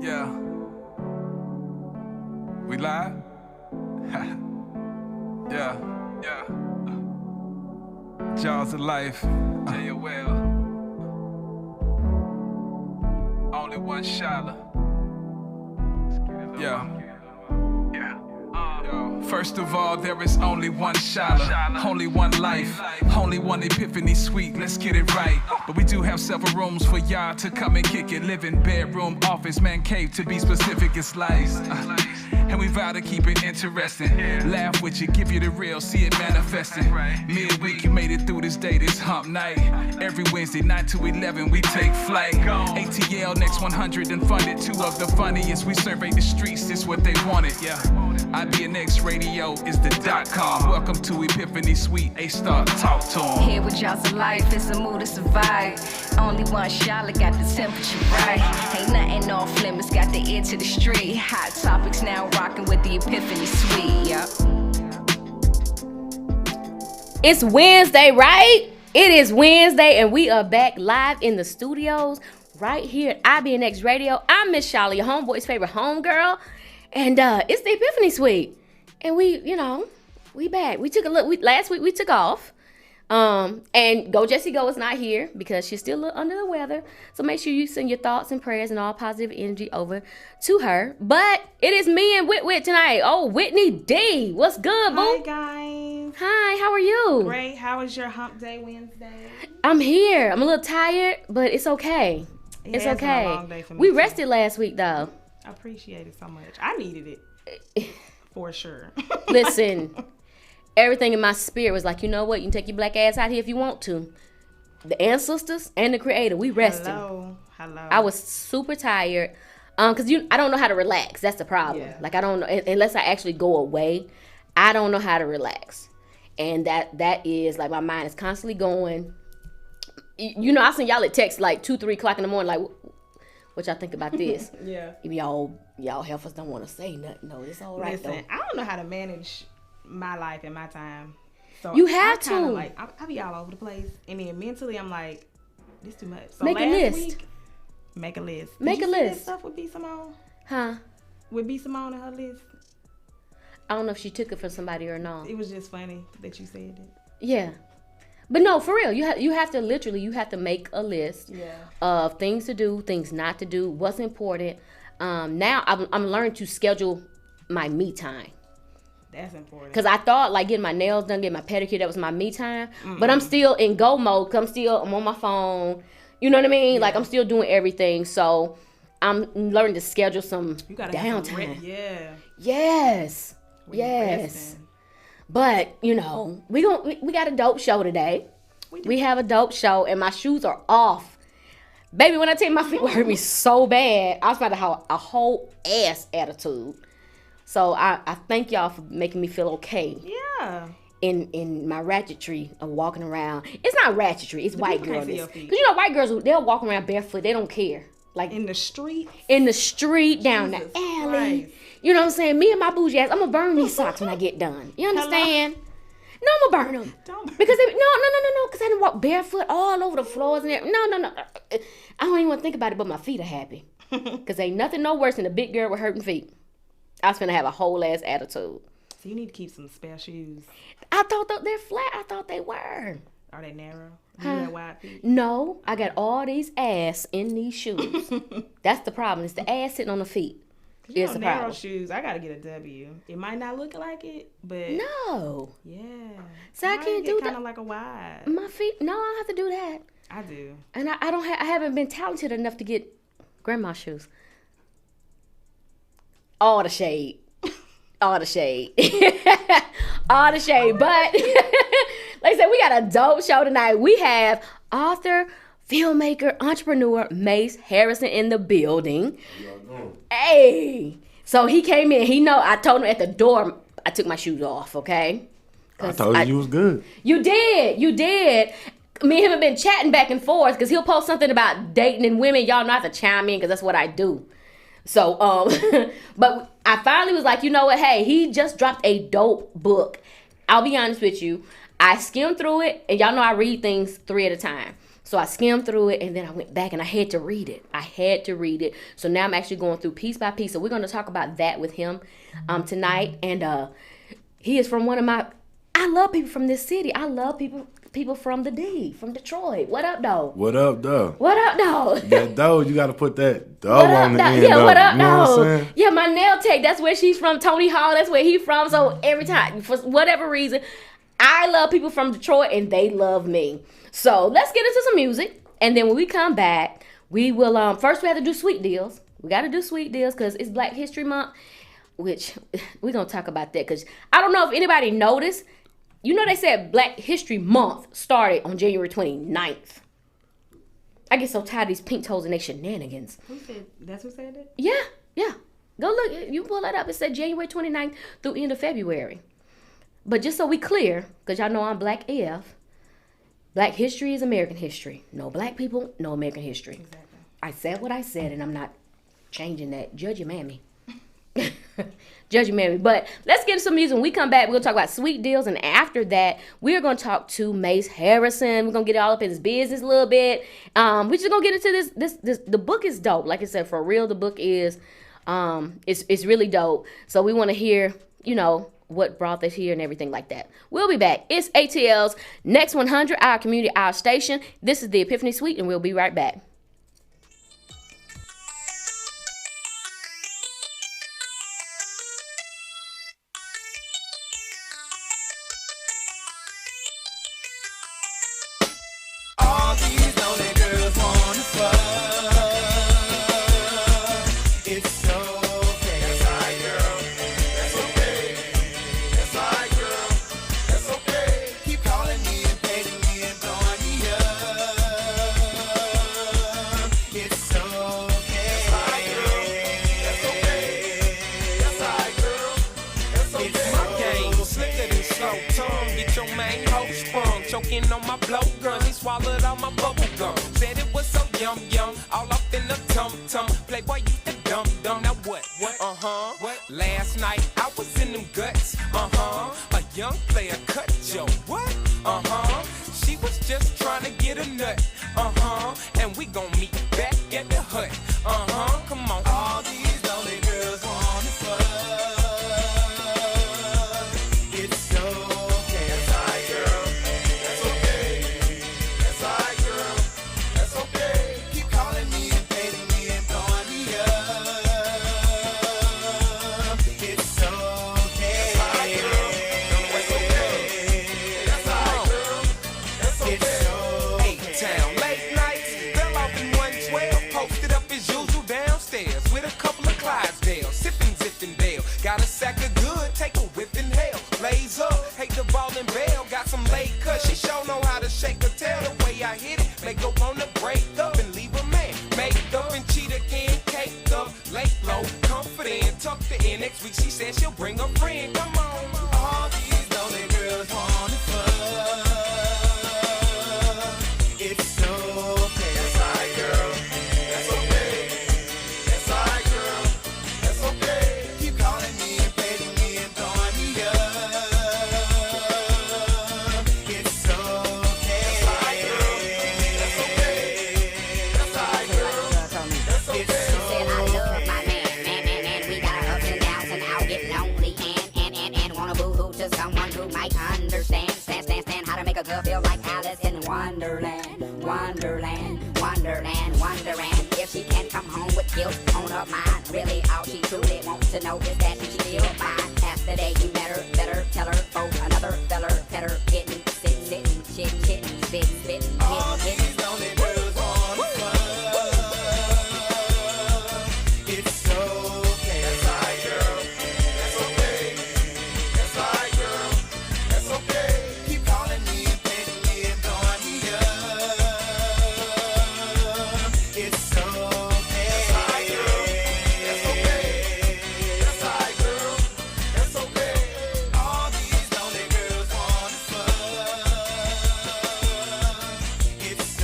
Yeah. We live? Yeah. Yeah. Jaws of life. J-O-L. Only one Shala. Yeah. First of all, there is only one Shala, only one life, only one Epiphany Suite, let's get it right. But we do have several rooms for y'all to come and kick it. Living, bedroom, office, man cave, to be specific, it's life. And we vow to keep it interesting. Laugh with you, give you the real, see it manifesting. Midweek, you made it through this day, this hump night. Every Wednesday, 9 to 11, we take flight. ATL, next 100 and funded. Two of the funniest, we survey the streets, this what they wanted, yeah. IBNX Radio is the .com. Welcome to Epiphany Suite, A-Star, talk to 'em. Here with y'all's a life, it's a mood to survive. Only one Shala got the temperature right. Ain't nothing off limits, got the ear to the street. Hot topics now rocking with the Epiphany Suite, yeah. It's Wednesday, right? It is Wednesday, and we are back live in the studios right here at IBNX Radio. I'm Ms.Shala, your homeboy's favorite homegirl, and it's the Epiphany Suite. And we back. We took a look. Last week we took off. And Go Jessie Go is not here because she's still a little under the weather. So make sure you send your thoughts and prayers and all positive energy over to her. But it is me and Whit tonight. Oh, Whitney D. What's good, boo? Hi, guys. Hi, how are you? Great. How was your hump day Wednesday? I'm here. I'm a little tired, but it's okay. It's has okay. been a long day for me We too. rested last week, though. I appreciate it so much. I needed it. For sure. Listen, everything in my spirit was like, you know what? You can take your black ass out here if you want to. The ancestors and the creator, we rested. Hello. I was super tired. Cause I don't know how to relax. That's the problem. Yeah. Like I don't know unless I actually go away. I don't know how to relax, and that is like my mind is constantly going. You know, I send y'all a text like 2-3 o'clock in the morning, like, what y'all think about this? Yeah. If y'all healthers don't want to say nothing. No, it's all right. Listen, though. I don't know how to manage my life and my time. So You have I kinda to. Like, I be all over the place, and then mentally I'm like, this too much. So Make a last list. week, make a list. Make Did a you see list. that stuff with B. Simone? Huh? With B. Simone and her list? I don't know if she took it from somebody or not. It was just funny that you said it. Yeah. But no, for real, you have to literally make a list Yeah. of things to do, things not to do, what's important. Now I'm learning to schedule my me time. That's important. Cause I thought like getting my nails done, getting my pedicure, that was my me time. But I'm still in go mode. 'Cause I'm on my phone. You know what I mean? Like I'm still doing everything. So I'm learning to schedule some You gotta have some downtime. yeah. Yes. When you Yes. resting. But you know, we got a dope show today. We have a dope show, and my shoes are off. Baby, when I tell you my feet hurt me so bad, I was about to have a whole ass attitude. So I thank y'all for making me feel okay Yeah. in my ratchetry of walking around. It's not ratchetry, it's white people can't see girlness. your feet. Because you know, white girls, they'll walk around barefoot. They don't care. Like In the street. in the street, down Jesus the alley. Christ. You know what I'm saying? Me and my bougie ass, I'm gonna burn these socks when I get done. You understand? No, I'm gonna burn them. Don't Because no, because I didn't walk barefoot all over the floors and everything. No. I don't even want to think about it, but my feet are happy. Because ain't nothing no worse than a big girl with hurting feet. I was finna have a whole ass attitude. So you need to keep some spare shoes. I thought they're flat. I thought they were. Are they narrow? You have wide feet? No, I got all these ass in these shoes. That's the problem. It's the ass sitting on the feet. You It's know, the narrow problem. shoes. I gotta get a W. It might not look like it, but No. yeah. So I can't do Kind that. of like a wide. My feet, no, I don't have to do that. I do. And I haven't been talented enough to get grandma shoes. All the shade. All the shade. All the shade. But like I said, we got a dope show tonight. We have author, filmmaker, entrepreneur Mace Harrison in the building. Hey. So he came in. I told him at the door I took my shoes off, okay? I told you was good. You did. Me and him have been chatting back and forth because he'll post something about dating and women. Y'all know I have to chime in because that's what I do. So, but I finally was like, you know what? Hey, he just dropped a dope book. I'll be honest with you. I skimmed through it, and y'all know I read things 3 at a time. So I skimmed through it, and then I went back and I had to read it. So now I'm actually going through piece by piece. So we're going to talk about that with him tonight. And he is from I love people from this city. I love people from the D, from Detroit. What up, though? What up, though? What up, though? That though, you got to put that though on the end. Yeah, what up, you know what I'm though? saying? Yeah, my nail tech, that's where she's from. Tony Hall, that's where he's from. So every time, for whatever reason, I love people from Detroit and they love me. So let's get into some music. And then when we come back, we will, first we have to do sweet deals. We got to do sweet deals because it's Black History Month, which we're going to talk about that because I don't know if anybody noticed. You know they said Black History Month started on January 29th. I get so tired of these pink toes and their shenanigans. That's who said it? Yeah. Go look. You pull that up. It said January 29th through end of February. But just so we clear, because y'all know I'm Black AF, Black history is American history. No Black people, no American history. Exactly. I said what I said, and I'm not changing that. Judge your mammy. Judge your mammy. But let's get into some music. When we come back, we're going to talk about sweet deals. And after that, we're going to talk to Mace Harrison. We're going to get all up in his business a little bit. We're just going to get into this. The book is dope. Like I said, for real, the book is, it's really dope. So we want to hear, what brought us here and everything like that. We'll be back. It's ATL's Next 100, our community, our station. This is the Epiphany Suite, and we'll be right back. All these lonely girls wanna fuck. It's okay. That's right, girl. That's okay. That's right, girl. That's okay. Keep calling me and begging me and blowing me up. It's okay. That's right, girl. That's okay. That's right, girl. That's okay. It's my game. Slicker than slow tongue. Get your main hoe sprung. Choking on my blow gun. He swallowed all my bubble gum. Said it was so yum yum. All up in the tum tum. Playboy, you the dumb dumb. Now what? What? Last night I was in them guts. A young player cut yo. What? She was just trying to get a nut. And we gon' meet back at the hut. Come on. All these lonely girls wanna fuck. It's okay. That's right, girl. That's okay. That's right, girl. That's okay. Keep calling me and begging me and blowing me up. It's okay. That's right, girl. That's okay. That's right, girl. That's okay. It's A-Town. Late nights, fell off in 112. Posted up as usual downstairs with a couple of Clydesdales. Sipping Zinfandel. Got a sack of good, take a whip and hail. Blaze up, hate the ball and bail. Got some late cuts, she sure know how to shake her tail. The way I hit it, make her wanna break up and leave a man. Make up and cheat again, caked up, late low, confident, tucked her in. Next week she said she'll bring a friend. Come on, all these lonely girls wanna fuck. It's okay. That's right, girl. That's okay. That's right, girl. That's okay. Keep calling me and begging me and blowing me up. It's okay. That's right, girl. That's okay. That's right, girl. That's okay. Said I love my man. We got our ups and downs and I'll get lonely and wanna boo-hoo to someone who might understand. Stand how to make a girl feel like Alice in Wonderland. If she can't come home with guilt on her mind, really all she truly wants to know is that she feel fine. After day you met her, better tell her for another feller, pet her, hitting, sitting, chitting, spitting, All these lonely girls wanna fuck. It's okay. That's right, girl. That's okay. That's right, girl. That's okay. Keep calling me and begging me and blowing me up. It's okay. That's right, girl. That's okay. That's right, girl. That's okay. All these lonely girls wanna fuck. It's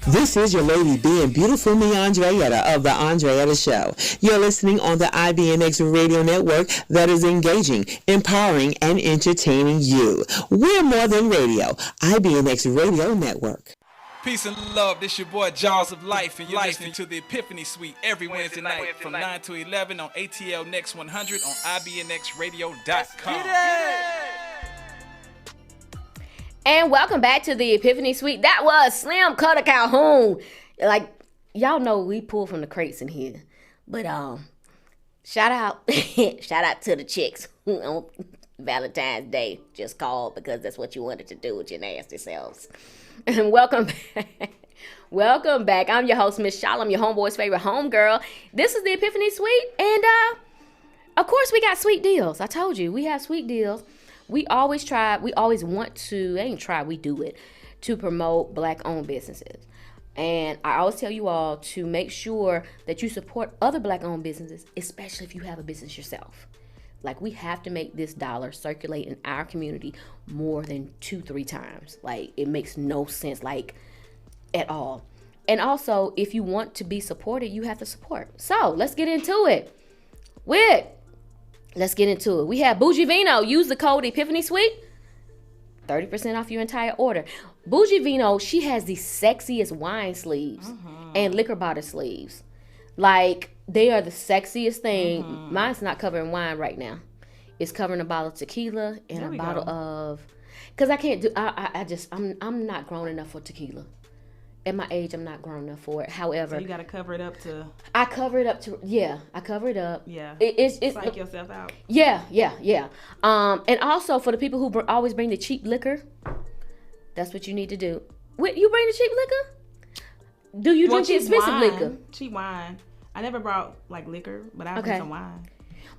This is your lady being beautiful, me, Andreetta, of the Andreetta Show. You're listening on the IBNX radio network that is engaging, empowering, and entertaining you. We're more than radio. IBNX Radio Network. Peace and love, this your boy Jaws of Life, and you're listening to the Epiphany Suite every Wednesday night from 9 to 11 on ATL Next 100 on IBNXradio.com. And welcome back to the Epiphany Suite. That was Slim Cutter Calhoun. Like, y'all know we pull from the crates in here. But shout out to the chicks who on Valentine's Day just called because that's what you wanted to do with your nasty selves. And welcome back. Welcome back. I'm your host, Ms.Shala. I'm your homeboy's favorite homegirl. This is the Epiphany Suite. And of course we got sweet deals. I told you, we have sweet deals. We always want to, we do it, to promote Black-owned businesses. And I always tell you all to make sure that you support other Black-owned businesses, especially if you have a business yourself. Like, we have to make this dollar circulate in our community more than 2-3 times. Like, it makes no sense, like, at all. And also, if you want to be supported, you have to support. So, let's get into it. Let's get into it. We have Bougie Vino. Use the code Epiphany Suite. 30% off your entire order. Bougie Vino, she has the sexiest wine sleeves and liquor bottle sleeves. Like, they are the sexiest thing. Mine's not covering wine right now. It's covering a bottle of tequila and a bottle of... Because I can't do... I'm not grown enough for tequila. At my age, I'm not grown enough for it. However... So you got to cover it up to... I cover it up to... Yeah, I cover it up. Yeah. It's psych yourself out. Yeah. And also, for the people who always bring the cheap liquor, that's what you need to do. You bring the cheap liquor? Do you drink the expensive liquor? Cheap wine. I never brought, like, liquor, but I bring some wine.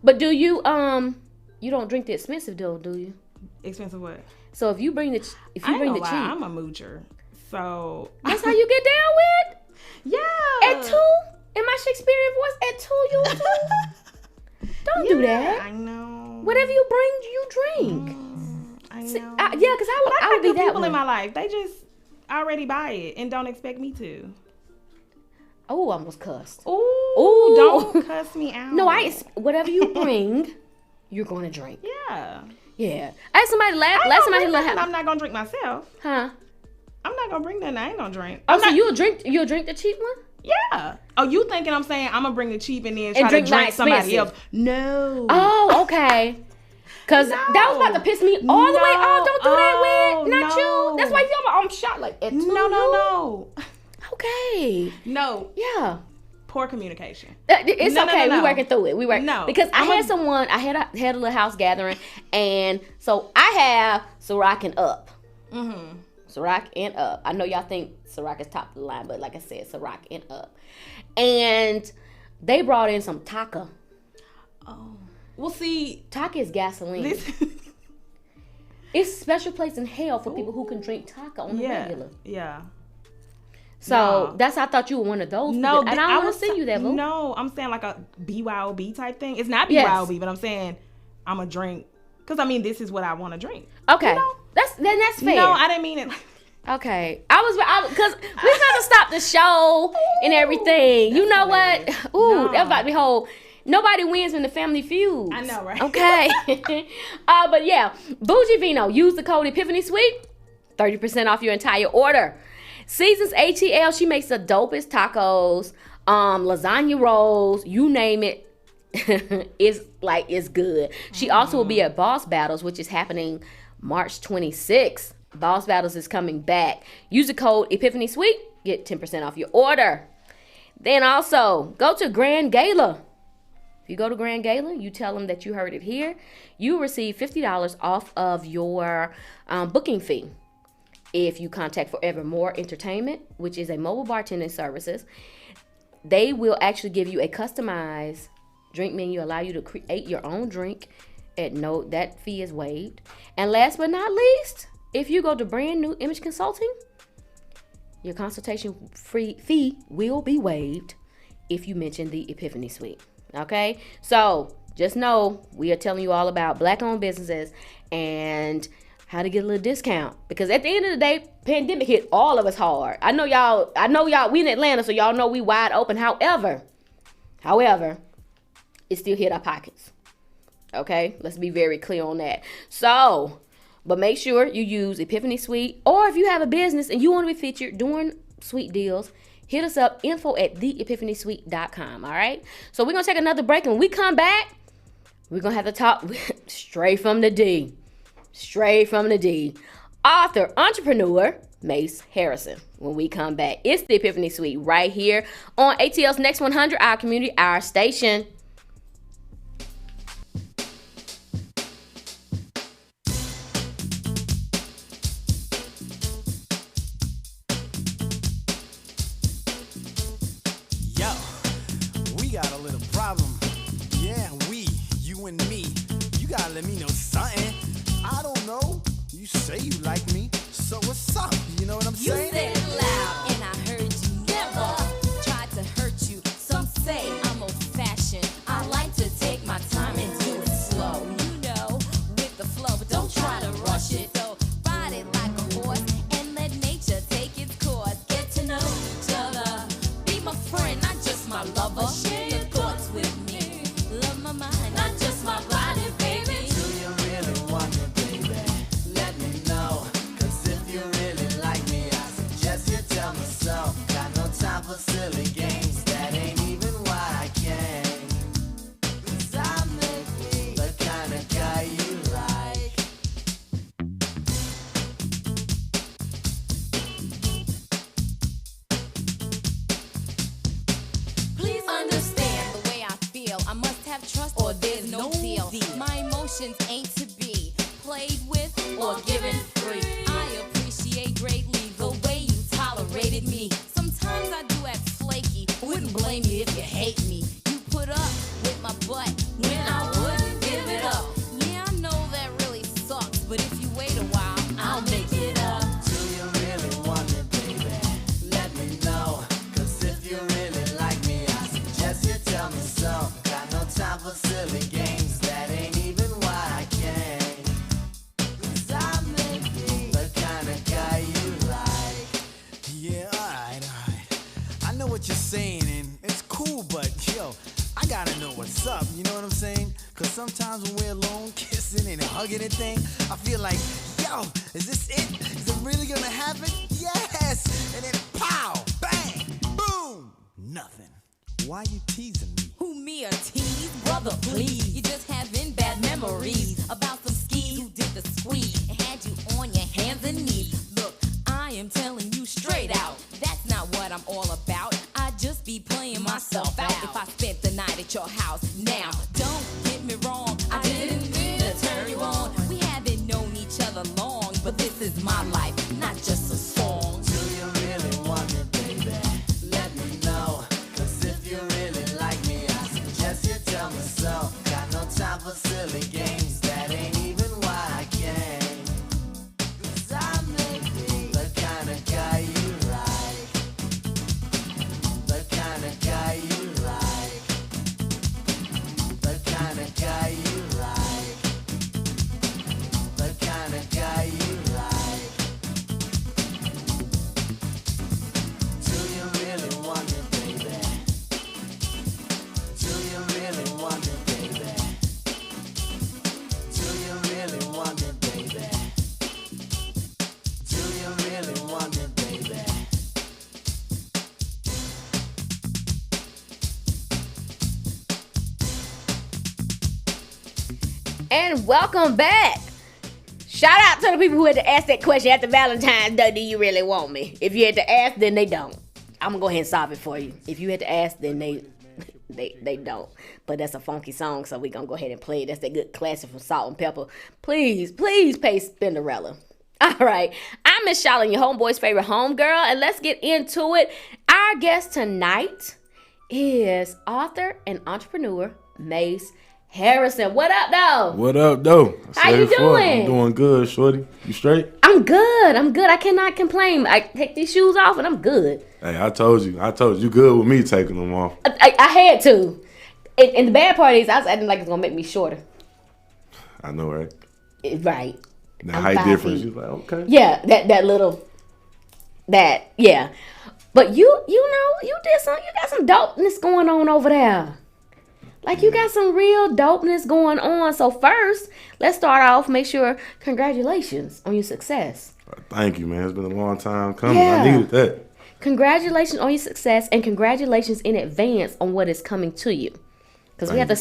But do you... You don't drink the expensive, though, do you? Expensive what? So if you bring the cheap... I'm a moocher. So that's how you get down with? Yeah. At 2? In my Shakespearean voice, at 2 you do? Don't do that. I know. Whatever you bring, you drink. I know. See, because I would be that people one. in my life. They just already buy it and don't expect me to. Oh, I almost cussed. Ooh, don't cuss me out. No, whatever you bring, you're going to drink. Yeah. I had somebody last time I'm not going to drink myself. Huh? I'm not gonna bring nothing I ain't gonna drink. So you'll drink the cheap one? Yeah. Oh, you thinking I'm saying I'm gonna bring the cheap and then try to drink somebody else? No. Oh, okay. Cause that was about to piss me all the way off. Don't do that with not you. That's why you feel I'm shot like at 2. No. Okay. No. Yeah. Poor communication. It's okay. No. We working through it. Because I had a little house gathering, and so I have Ciroc and Up. Mm-hmm. Ciroc and Up. I know y'all think Ciroc is top of the line, but like I said, Ciroc and Up. And they brought in some Taka. Oh. Well, see. Taka is gasoline. It's a special place in hell for people who can drink Taka on the regular. Yeah. So that's how I thought you were one of those. No, and I don't want to send you that, boo. No, I'm saying like a BYOB type thing. It's not BYOB, but I'm saying I'm a drink. Because, I mean, this is what I want to drink. Okay. You know? That's fair. No, I didn't mean it. Okay. Because we're going to stop the show and everything. You know hilarious. What? Ooh, that's about to be whole. Nobody wins when the family feuds. I know, right? Okay. But yeah, Bougie Vino. Use the code Epiphany Suite. 30% off your entire order. Seasons ATL. She makes the dopest tacos, lasagna rolls, you name it. It's good. She also will be at Boss Battles, which is happening March 26th. Boss Battles is coming back. Use the code Epiphany Suite. Get 10% off your order. Then also go to Grand Gala. If you go to Grand Gala, you tell them that you heard it here. You receive $50 off of your booking fee. If you contact Forevermore Entertainment, which is a mobile bartending services, they will actually give you a customized drink menu, allow you to create your own drink that fee is waived. And last but not least, if you go to Brand New Image Consulting, your consultation fee will be waived if you mention the Epiphany Suite. Okay? So just know we are telling you all about Black-owned businesses and how to get a little discount. Because at the end of the day, pandemic hit all of us hard. I know y'all, we in Atlanta, so y'all know we wide open. However, it still hit our pockets. Okay? Let's be very clear on that. So, but make sure you use Epiphany Suite, or if you have a business and you want to be featured during suite deals, hit us up, info@theepiphanyt.com, all right? So we're going to take another break, and when we come back, we're going to have to talk straight from the D. Straight from the D. Author, entrepreneur, Mace Harrison. When we come back, it's the Epiphany Suite right here on ATL's Next 100, our community, our station. Yo, we got a little problem. Yeah, you and me. You gotta let me know something. I don't know. You say you like me, so what's up? You know what I'm saying? You said it loud, and I heard you never tried to hurt you. Some say I'm old-fashioned. I like to take my time and do it slow. You know, with the flow, but don't try to rush it. So ride it like a horse and let nature take its course. Get to know each other. Be my friend, not just my lover. Share your thoughts with me. Love my mind, not just my body, baby. Do you really want me, baby? Let me know. 'Cause if you really like me, I suggest you tell me so. Got no time for silly games. That ain't even why I came. 'Cause I may be the kind of guy you like. Please understand the way I feel. I must have trust or there's no deal. My emotions ain't to be played with or given free. I appreciate greatly the way you tolerated me. Sometimes I do act flaky. Wouldn't blame you if you hate me. You put up with my butt when I wouldn't give it up. Yeah, I know that really sucks, but if you wait a while, I'll make it up. Do you really want me, baby? Let me know. 'Cause if you really like me, I suggest you tell me so. Got no time for silly games. That ain't even why I came. 'Cause I may be the kind of guy you like. Yeah, alright. I know what you're saying, and it's cool, but yo, I gotta know what's up, you know what I'm saying? 'Cause sometimes when we're alone, kissing and hugging and thing, I feel like, yo, is this it? Is it really gonna happen? Yes! And then pow, bang, boom, nothing. Why you teasing me? Who, me, a tease? Brother, please. You just having bad memories about some skis who did the squeeze and had you on your hands and knees. Look, I am telling you straight out, that's not what I'm all about. I just be playing myself out if I spent the night at your house. Now, don't get me wrong, I didn't mean to turn you on. We haven't known each other long, but this is my life, not just a song. Do you really want me, baby? Let me know. 'Cause if you really like me, I suggest you tell me so. Got no time for silly games. That ain't even why I came. 'Cause I may be the kind of guy you like. The kind of guy you like. The kind of guy you like. The kind of guy you like. Do you really want me, baby? Do you really want me, baby? Do you really want me, baby? Do you really want me, baby? And welcome back. Shout out to the people who had to ask that question after Valentine's Day. Do you really want me? If you had to ask, then they don't. I'm gonna go ahead and solve it for you. If you had to ask, then they don't. But that's a funky song, so we gonna go ahead and play it. That's that good classic from Salt and Pepper. Please pay Spinderella. All right, I'm Ms.Shala, your homeboy's favorite homegirl, and let's get into it. Our guest tonight is author and entrepreneur Mace Harrison. What up, though? What up, though? How you doing? I'm doing good, shorty. You straight? I'm good. I cannot complain. I take these shoes off and I'm good. Hey, I told you. You good with me taking them off. I had to. And the bad part is I was acting like it's going to make me shorter. I know, right? Right. The I'm height 5 difference. feet. You're like, okay. Yeah, that little, yeah. But you know, you got some dopeness going on over there. Like, you got some real dopeness going on. So first, let's start off, make sure, congratulations on your success. Thank you, man. It's been a long time coming. Yeah. I needed that. Congratulations on your success, and congratulations in advance on what is coming to you. Because we have to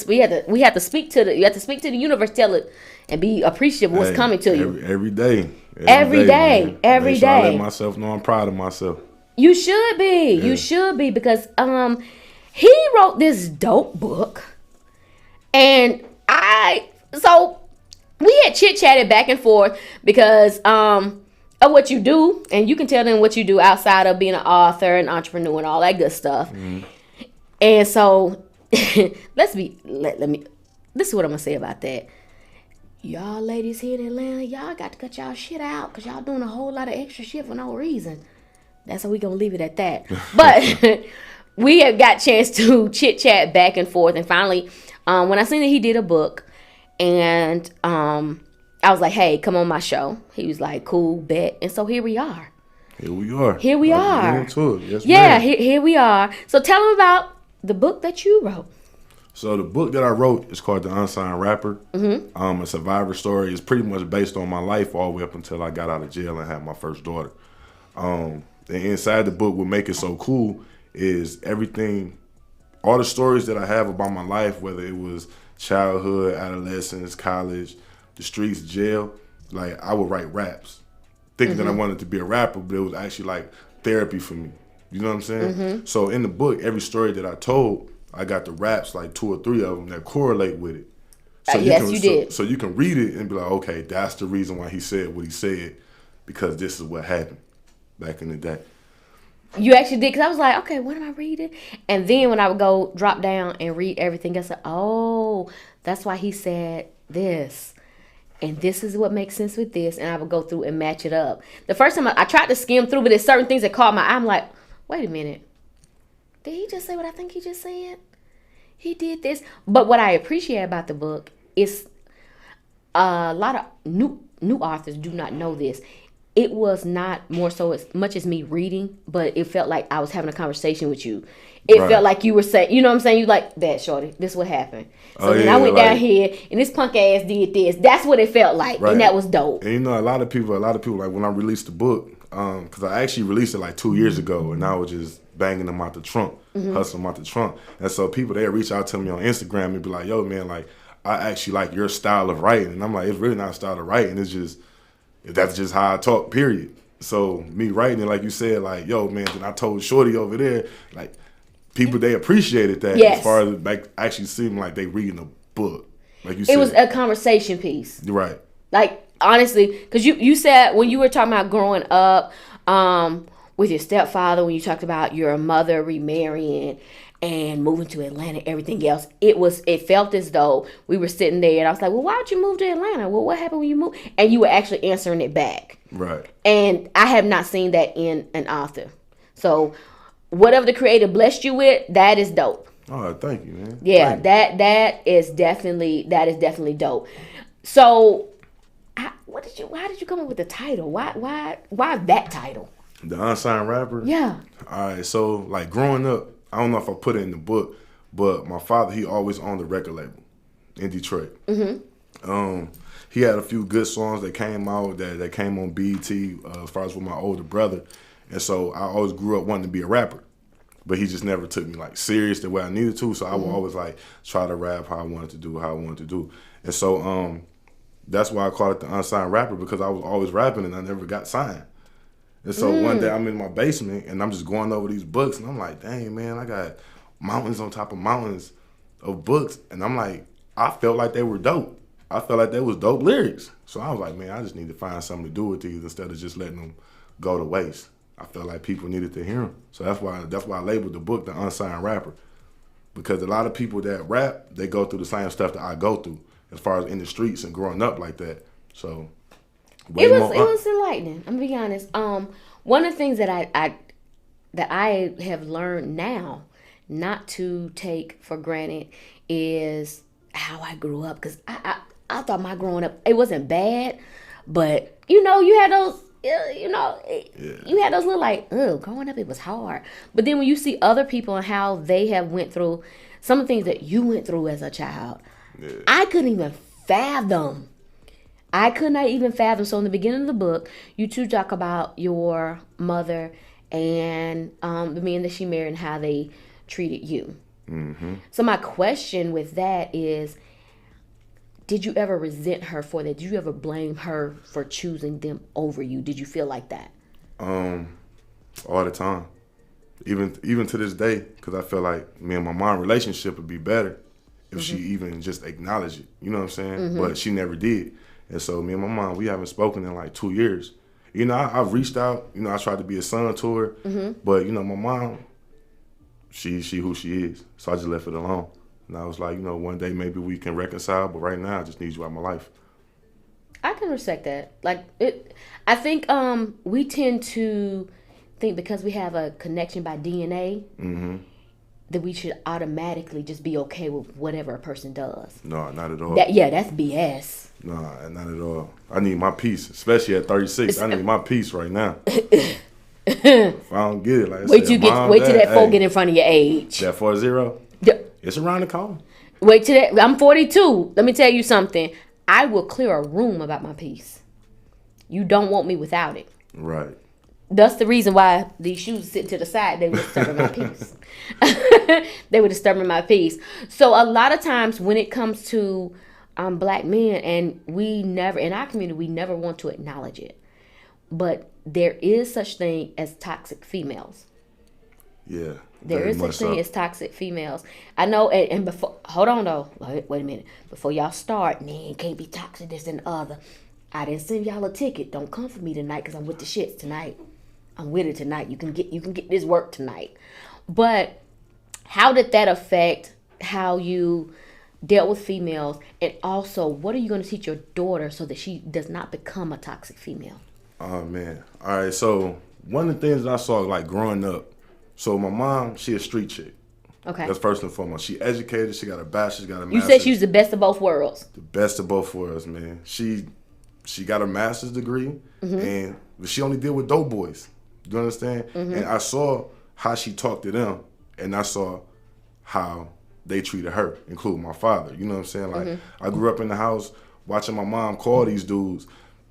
speak to the universe, tell it, and be appreciative of what's coming to you. Every day. Every day. Man. Every Make sure I day. let myself know I'm proud of myself. You should be. Yeah. You should be, because he wrote this dope book. And we had chit-chatted back and forth because of what you do, and you can tell them what you do outside of being an author and entrepreneur and all that good stuff. Mm-hmm. And so let me this is what I'm gonna say about that. Y'all ladies here in Atlanta, y'all got to cut y'all shit out because y'all doing a whole lot of extra shit for no reason. That's how we gonna leave it at that. But we have got a chance to chit-chat back and forth, and finally, when I seen that he did a book, and I was like, hey, come on my show. He was like, cool, bet. And so here we are. Here we are. Yes, yeah, here we are. So tell him about the book that you wrote. So the book that I wrote is called The Unsigned Rapper. Mm-hmm. A survivor story. It's pretty much based on my life all the way up until I got out of jail and had my first daughter. And inside the book, what make it so cool is everything, all the stories that I have about my life, whether it was childhood, adolescence, college, the streets, jail, like I would write raps, thinking that I wanted to be a rapper, but it was actually like therapy for me. You know what I'm saying? Mm-hmm. So in the book, every story that I told, I got the raps, like 2 or 3 of them that correlate with it. So you did. So you can read it and be like, okay, that's the reason why he said what he said, because this is what happened back in the day. You actually did, because I was like, okay, what am I reading? And then when I would go drop down and read everything, I said, oh, that's why he said this. And this is what makes sense with this. And I would go through and match it up. The first time I tried to skim through, but there's certain things that caught my eye. I'm like, wait a minute. Did he just say what I think he just said? He did this. But what I appreciate about the book is a lot of new authors do not know this. It was not more so as much as me reading, but it felt like I was having a conversation with you. It felt like you were saying, you know what I'm saying? You like, that, shorty, this is what happened. So then I went down here, and this punk ass did this. That's what it felt like, and that was dope. And you know, a lot of people, like when I released the book, because I actually released it like 2 years ago, and I was just banging them out the trunk, hustling them out the trunk. And so people, they reach out to me on Instagram and be like, yo, man, like, I actually like your style of writing. And I'm like, it's really not a style of writing. It's just, that's just how I talk, period. So me writing it, like you said, like, yo, man, and I told Shorty over there, like, people, they appreciated that as far as like actually seeming like they reading a book. Like you said. It was a conversation piece. Right. Like, honestly, because you said when you were talking about growing up with your stepfather, when you talked about your mother remarrying and moving to Atlanta, everything else, it felt as though we were sitting there, and I was like, well, why'd you move to Atlanta? Well, what happened when you moved? And you were actually answering it back. Right. And I have not seen that in an author. So whatever the creator blessed you with, that is dope. Oh, thank you, man. Yeah, that is definitely dope. So why did you come up with the title? Why that title? The Unsigned Rapper? Yeah. All right, so like growing up, I don't know if I put it in the book, but my father, he always owned a record label in Detroit. Mm-hmm. He had a few good songs that came out that came on BET as far as with my older brother. And so I always grew up wanting to be a rapper. But he just never took me like serious the way I needed to. So I would always like try to rap how I wanted to do. And so that's why I called it the Unsigned Rapper, because I was always rapping and I never got signed. And so one day I'm in my basement and I'm just going over these books and I'm like, dang, man, I got mountains on top of mountains of books. And I'm like, I felt like they were dope. I felt like they was dope lyrics. So I was like, man, I just need to find something to do with these instead of just letting them go to waste. I felt like people needed to hear them. So that's why I labeled the book The Unsigned Rapper. Because a lot of people that rap, they go through the same stuff that I go through as far as in the streets and growing up like that. So it was enlightening. I'm gonna be honest. One of the things that I have learned now not to take for granted is how I grew up. Because I thought my growing up, it wasn't bad, But you had those. You had those little like, growing up it was hard. But then when you see other people and how they have went through some of the things that you went through as a child, I couldn't even fathom. I could not even fathom. So in the beginning of the book, you two talk about your mother and the men that she married and how they treated you. Mm-hmm. So my question with that is, did you ever resent her for that? Did you ever blame her for choosing them over you? Did you feel like that? All the time. Even to this day, because I feel like me and my mom relationship would be better if she even just acknowledged it. You know what I'm saying? But she never did. And so me and my mom, we haven't spoken in like 2 years. I've reached out. I tried to be a son to her. But, my mom, she who she is. So I just left it alone. And I was like, one day maybe we can reconcile, but right now I just need you out of my life. I can respect that. I think we tend to think because we have a connection by DNA that we should automatically just be okay with whatever a person does. No, not at all. That's BS. No, not at all. I need my peace, especially at 36. I need my peace right now. If I don't get it, like I wait said, till that 4 get in front of your age. That 40? Yeah. It's around the corner. Wait till that. I'm 42. Let me tell you something. I will clear a room about my peace. You don't want me without it. Right. That's the reason why these shoes sit to the side. They were disturbing my peace. They were disturbing my peace. So a lot of times when it comes to black men, and in our community, we never want to acknowledge it. But there is such thing as toxic females. Yeah. There is such thing as toxic females. I know, and before, hold on though, wait a minute. Before y'all start, man, can't be toxic, this and the other. I didn't send y'all a ticket. Don't come for me tonight because I'm with the shits tonight. I'm with it tonight. You can get this work tonight. But how did that affect how you dealt with females? And also, what are you going to teach your daughter so that she does not become a toxic female? Oh, man. All right, so one of the things that I saw, like, growing up, so my mom, she a street chick. Okay. That's first and foremost. She educated. She got a bachelor's, got a master's. You said she was the best of both worlds. The best of both worlds, man. She got a master's degree, and she only deal with dope boys. You understand? And I saw how she talked to them, and I saw how they treated her, including my father. You know what I'm saying? Like, I grew up in the house watching my mom call these dudes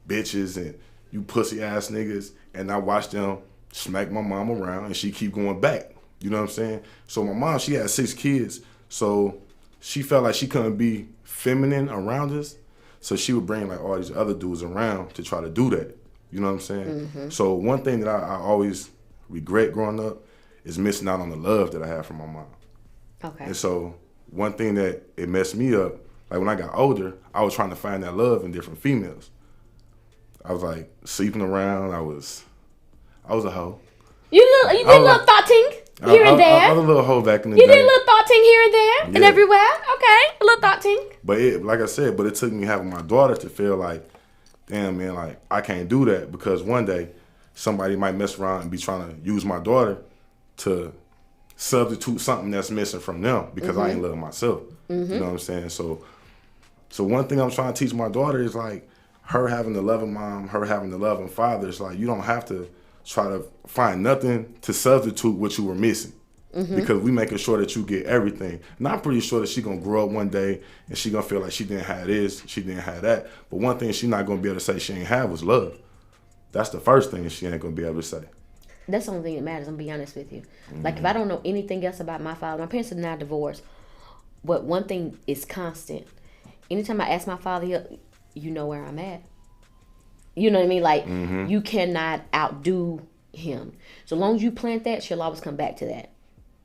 bitches and you pussy ass niggas, and I watched them smack my mom around, and she keep going back. You know what I'm saying? So my mom, she had 6 kids, so she felt like she couldn't be feminine around us, so she would bring like all these other dudes around to try to do that. You know what I'm saying? So one thing that I always regret growing up is missing out on the love that I had from my mom. Okay. And so one thing that it messed me up, like when I got older, I was trying to find that love in different females. I was like sleeping around. I was a hoe. You did a little thoughting here and there. I was a little hoe back in the day. You did a little thoughting here and there and everywhere. Okay, a little thoughting. But like I said, it took me having my daughter to feel like, damn, man, like I can't do that, because one day somebody might mess around and be trying to use my daughter to substitute something that's missing from them because I ain't love myself. You know what I'm saying? So one thing I'm trying to teach my daughter is like her having the loving mom, her having the loving father. It's like you don't have to try to find nothing to substitute what you were missing. Because we making sure that you get everything. And I'm pretty sure that she gonna grow up one day and she gonna feel like she didn't have this, she didn't have that. But one thing she not gonna be able to say she ain't have was love. That's the first thing she ain't gonna be able to say. That's the only thing that matters, I'm gonna be honest with you. Like if I don't know anything else about my father, my parents are now divorced, but one thing is constant. Anytime I ask my father, you know where I'm at. You know what I mean? Like you cannot outdo him. So long as you plant that, she'll always come back to that.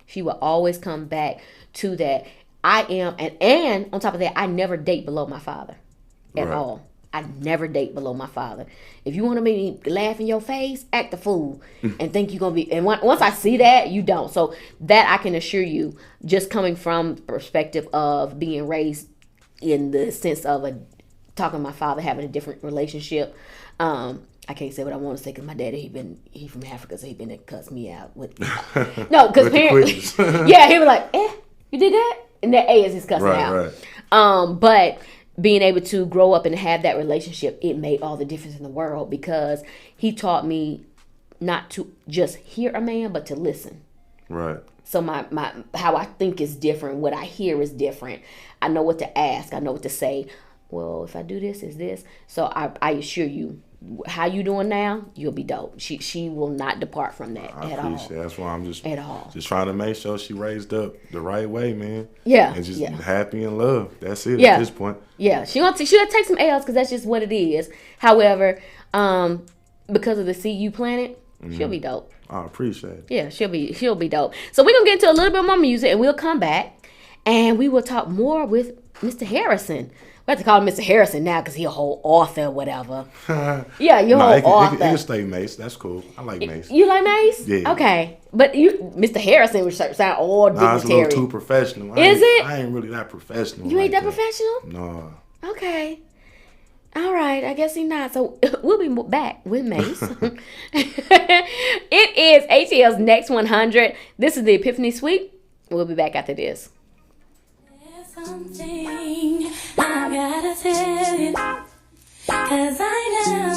She will always come back to that. I am, and on top of that, I never date below my father at all. I never date below my father. If you want to make me laugh in your face, act the fool and think you're going to be, and once I see that, you don't. So that I can assure you, just coming from the perspective of being raised in the sense of talking to my father, having a different relationship. I can't say what I want to say because my daddy, he from Africa, so he been to cuss me out with. No, because parents, yeah, he was like, you did that? And that A is his cussing out. Right. But being able to grow up and have that relationship, it made all the difference in the world, because he taught me not to just hear a man, but to listen. Right. So my how I think is different. What I hear is different. I know what to ask. I know what to say. Well, if I do this, is this. So I assure you, how you doing now, you'll be dope. She will not depart from that at all. I appreciate it. That's why I'm just trying to make sure she raised up the right way, man. Yeah. And just happy and love. That's it at this point. Yeah. She'll take some L's, because that's just what it is. However, because of the seed you planted, she'll be dope. I appreciate it. Yeah, she'll be dope. So we're gonna get into a little bit more music, and we'll come back and we will talk more with Mr. Harrison. We have to call him Mr. Harrison now because he's a whole author or whatever. Yeah, you're a whole author. He can stay Mace. That's cool. I like Mace. You like Mace? Yeah. Okay. But Mr. Harrison would sound all dignitary. It's a little too professional. I ain't really that professional. You ain't that professional? No. Okay. All right. I guess he's not. So we'll be back with Mace. It is ATL's Next 100. This is the Epiphany Suite. We'll be back after this. Something I gotta tell you, 'cause I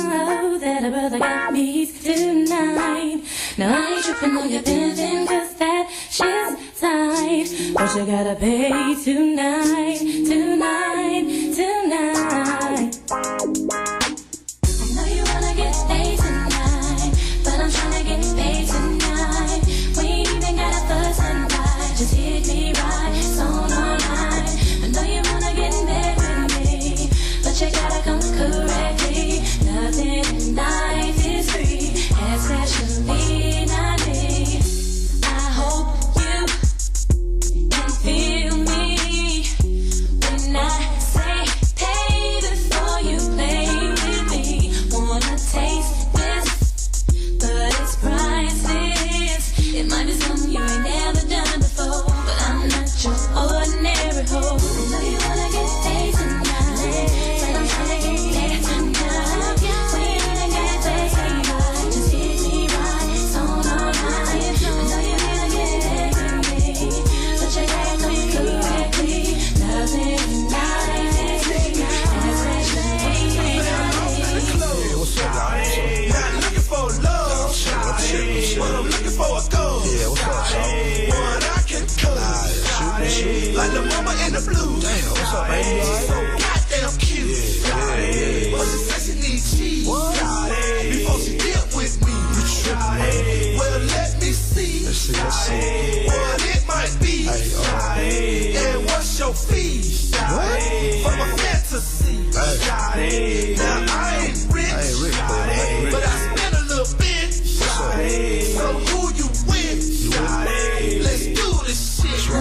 know that a brother got me tonight. Now I ain't tripping on your pimpin', 'cause that shit's tight, but you gotta pay tonight. I know you wanna get paid tonight, but I'm tryna get paid tonight. We ain't even gotta fuss and fight, just hit me right, song online. I know you wanna get mad with me, but you gotta come correctly. Nothing in life is free, especially not me. I hope you can feel me when I say pay before you play with me. Wanna taste this, but it's priceless. It might be something you ain't never done before, but I'm not your ordinary hoe. I know you wanna get paid tonight, but I'm tryna get paid tonight. We ain't even got paid tonight, just hit me right, song all night. I know you wanna get paid with me, but you gotta come correctly. Nothing in life is free, especially not What's up, y'all? Not looking for love, but I'm looking for a goal. Yeah, what's up, y'all? One I can coach. Like the mama in the blues. Damn, what's up, baby? So goddamn cute. But she said she need cheese. Before she deal with me. Well, let me see. Let's see. What it might be. And what's your fee? For my fantasy. Now I ain't rich, but I spend a little bit. So who you with? Let's do this shit. I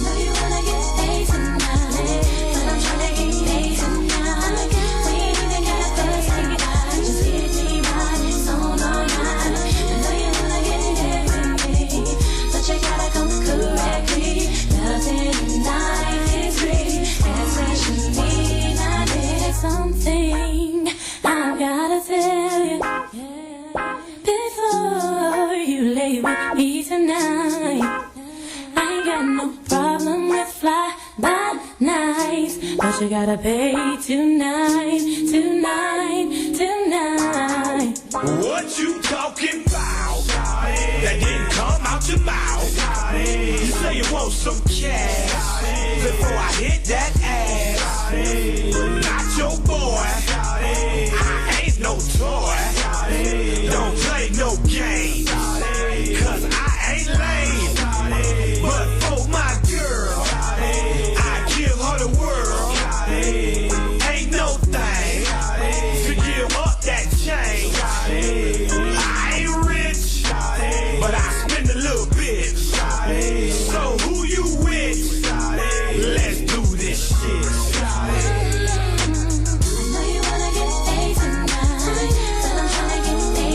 know you wanna get paid tonight, but I'm tryna get paid tonight. We ain't even gotta fuss and fight, just hit me right, song all night. I know you wanna get paid with me, but you gotta come correctly. Nothing in life is free, especially not it. Something I gotta tell you before you lay with me tonight. I ain't got no problem with fly by nights, but you gotta pay tonight. What you talking about? That didn't come out your mouth. You say you want some cash before I hit that ass. Not your boy. I ain't no toy. Don't play no game, 'cause I ain't lame. But for my girl, I give her the world. Ain't no thing to give up that chain. I ain't rich, but I spend a little bit. So who you with? Let's do this shit. I know you wanna get paid tonight, but I'm tryna get paid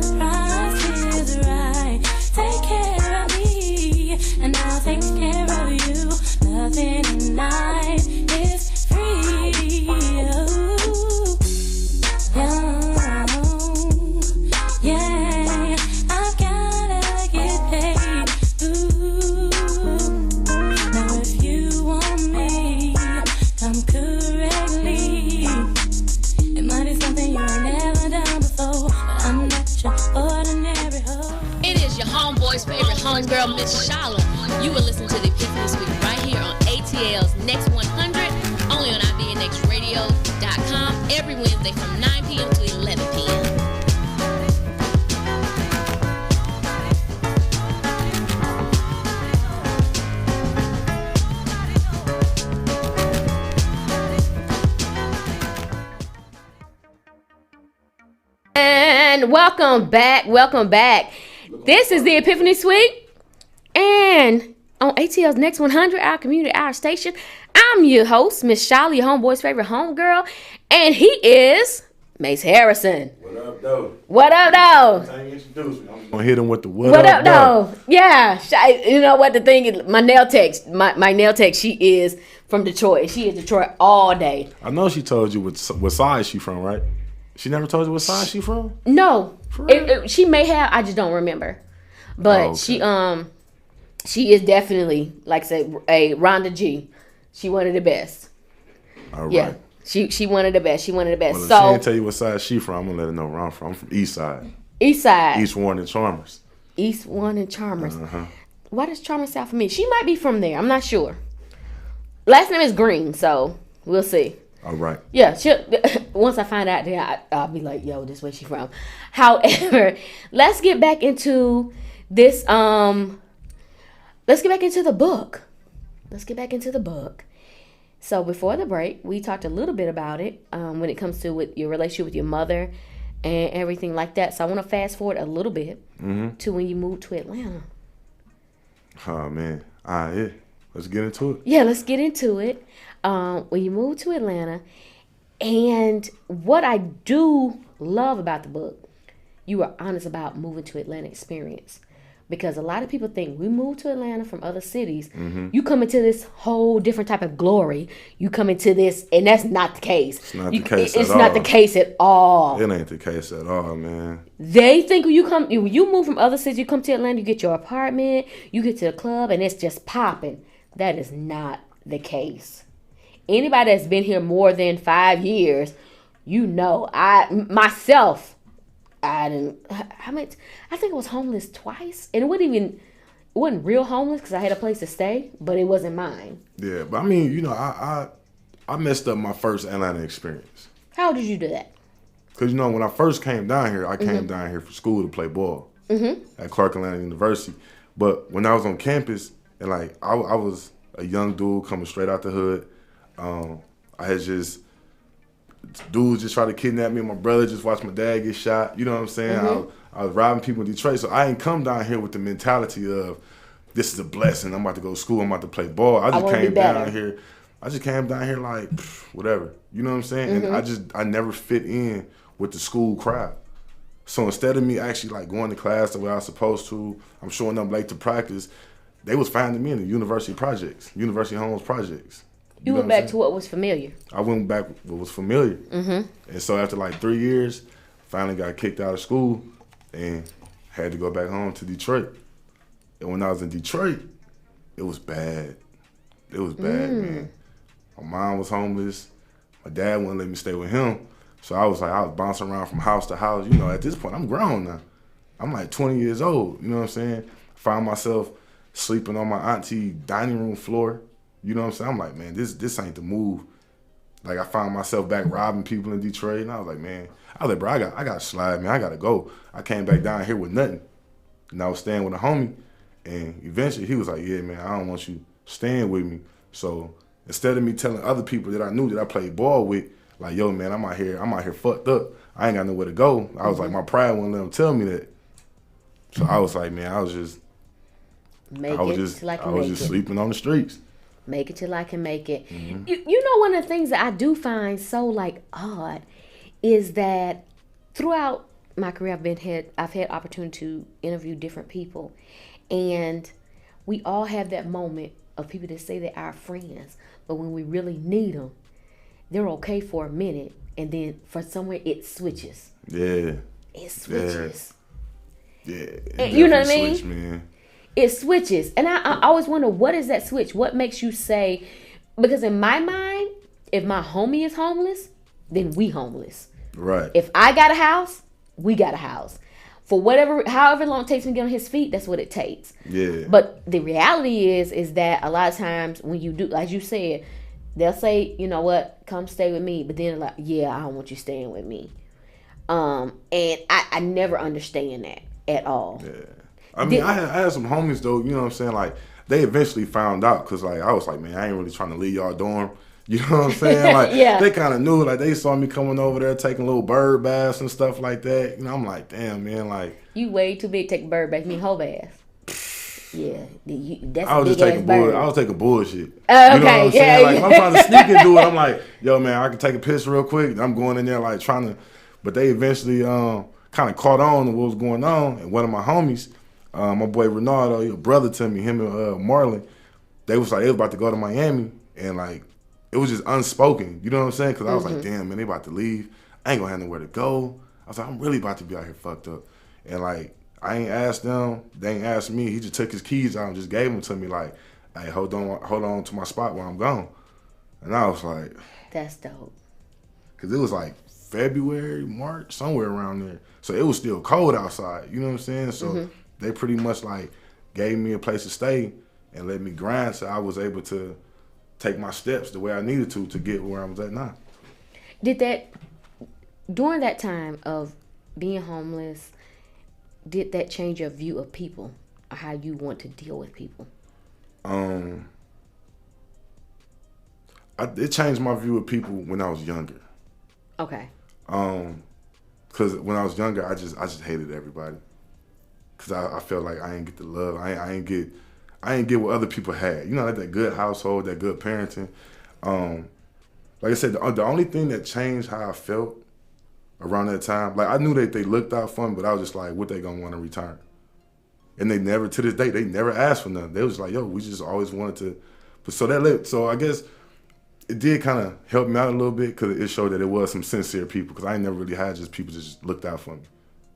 price is right. Take care of me, and I'll take care of you. Nothing in life is free. Yeah, I've gotta get paid. Ooh. Now if you want me, come correctly. It might be something you ain't never done before, but I'm not your ordinary hoe. It is your homeboy's favorite homegirl, Ms.Shala. You will listen to the Epiphany Suite right here on ATL's Next 100, only on IBNXradio.com every Wednesday from 9 p.m. to 11 p.m. And welcome back. This is the Epiphany Suite, and on ATL's Next 100, our community, our station, I'm your host, Ms.Shala, your homeboy's favorite homegirl, and he is Mace Harrison. What up, though? What up, though? Time you introduce me, I'm gonna hit him with the what up, though? Yeah, you know what the thing is? My nail tech, she is from Detroit. She is Detroit all day. I know she told you what side she from, right? She never told you what side she from? No, she may have. I just don't remember. But she is definitely, like I said, a Rhonda G. She one of the best. All right. Yeah, she one of the best. Well, if she didn't tell you what side she from, I'm gonna let her know where I'm from. I'm from East Side. East Side. East Warren and Chalmers. East Warren and Chalmers. Why does Chalmers sound familiar? She might be from there. I'm not sure. Last name is Green, so we'll see. All right. Yeah, once I find out there, I'll be like, yo, this where she from. However, let's get back into this. Let's get back into the book. So before the break, we talked a little bit about it when it comes to with your relationship with your mother and everything like that. So I want to fast forward a little bit to when you moved to Atlanta. Oh, man. All right, yeah. Let's get into it. Yeah, let's get into it. When you moved to Atlanta, and what I do love about the book, you were honest about moving to Atlanta experience. Because a lot of people think we move to Atlanta from other cities, you come into this whole different type of glory. You come into this, and that's not the case. It's not the case at all. It's not the case at all. It ain't the case at all, man. They think when you move from other cities, you come to Atlanta, you get your apartment, you get to the club, and it's just popping. That is not the case. Anybody that's been here more than 5 years, you know, I think I was homeless twice, and it wasn't real homeless because I had a place to stay, but it wasn't mine. Yeah, but I mean, you know, I messed up my first Atlanta experience. How did you do that? Because, you know, when I first came down here, I came down here for school to play ball at Clark Atlanta University. But when I was on campus, and like I was a young dude coming straight out the hood, I had dudes just try to kidnap me and my brother, just watched my dad get shot. You know what I'm saying? I was robbing people in Detroit. So I ain't come down here with the mentality of, this is a blessing. I'm about to go to school. I'm about to play ball. I just came down here like, whatever. You know what I'm saying? And I never fit in with the school crowd. So instead of me actually like going to class the way I was supposed to, I'm showing up late to practice, they was finding me in the university homes projects. You went back to what was familiar. I went back what was familiar. And so after like 3 years, finally got kicked out of school and had to go back home to Detroit. And when I was in Detroit, it was bad. It was bad, man. My mom was homeless. My dad wouldn't let me stay with him. So I was bouncing around from house to house. You know, at this point, I'm grown now. I'm like 20 years old. You know what I'm saying? Found myself sleeping on my auntie dining room floor. You know what I'm saying? I'm like, man, this ain't the move. Like, I found myself back robbing people in Detroit, and I was like, bro, I got to slide, man. I got to go. I came back down here with nothing. And I was staying with a homie, and eventually he was like, yeah, man, I don't want you staying with me. So instead of me telling other people that I knew that I played ball with, like, yo, man, I'm out here fucked up. I ain't got nowhere to go. I was like, my pride wouldn't let them tell me that. So I was like, man, I was just sleeping on the streets. Make it till I can make it. You know, one of the things that I do find so like odd is that throughout my career, I've had opportunity to interview different people, and we all have that moment of people that say they're our friends, but when we really need them, they're okay for a minute, and then for somewhere it switches. Yeah. It switches. Yeah. And you know what I mean? Switch, man. It switches, and I always wonder, what is that switch? What makes you say? Because in my mind, if my homie is homeless, then we homeless. Right. If I got a house, we got a house. For however long it takes me to get on his feet, that's what it takes. Yeah. But the reality is that a lot of times when you do, as you said, they'll say, you know what, come stay with me. But then they're like, yeah, I don't want you staying with me. And I never understand that at all. Yeah. I mean, I had some homies though, you know what I'm saying? Like, they eventually found out because, like, I was like, man, I ain't really trying to leave y'all dorm. You know what I'm saying? Like, They kind of knew. Like, they saw me coming over there taking little bird baths and stuff like that. You know, I'm like, damn, man, like. You way too big to take a bird bath. I mean, whole bath. Yeah. That's I was a just big taking ass bird. I was taking bullshit. You Okay. know what I'm saying? Like, if I'm trying to sneak into it, I'm like, yo, man, I can take a piss real quick. I'm going in there, like, trying to. But they eventually kind of caught on to what was going on. And one of my homies, my boy Ronaldo, he a brother to me, him and Marlon, they was about to go to Miami, and like it was just unspoken. You know what I'm saying? Because I was like, damn, man, they about to leave. I ain't gonna have nowhere to go. I was like, I'm really about to be out here fucked up. And like, I ain't asked them, they ain't asked me. He just took his keys out and just gave them to me. Like, hey, hold on to my spot while I'm gone. And I was like, that's dope. Because it was like February, March, somewhere around there. So it was still cold outside. You know what I'm saying? So they pretty much like gave me a place to stay and let me grind, so I was able to take my steps the way I needed to get where I was at now. During that time of being homeless, did that change your view of people or how you want to deal with people? It changed my view of people when I was younger. Okay. Because when I was younger, I just hated everybody. Because I felt like I ain't get the love. I ain't get what other people had. You know, like that good household, that good parenting. Like I said, the only thing that changed how I felt around that time, like I knew that they looked out for me, but I was just like, what they gonna want in return? And they never, to this day, they never asked for nothing. They was like, yo, we just always wanted to. But so I guess it did kind of help me out a little bit because it showed that it was some sincere people. Because I ain't never really had just people that just looked out for me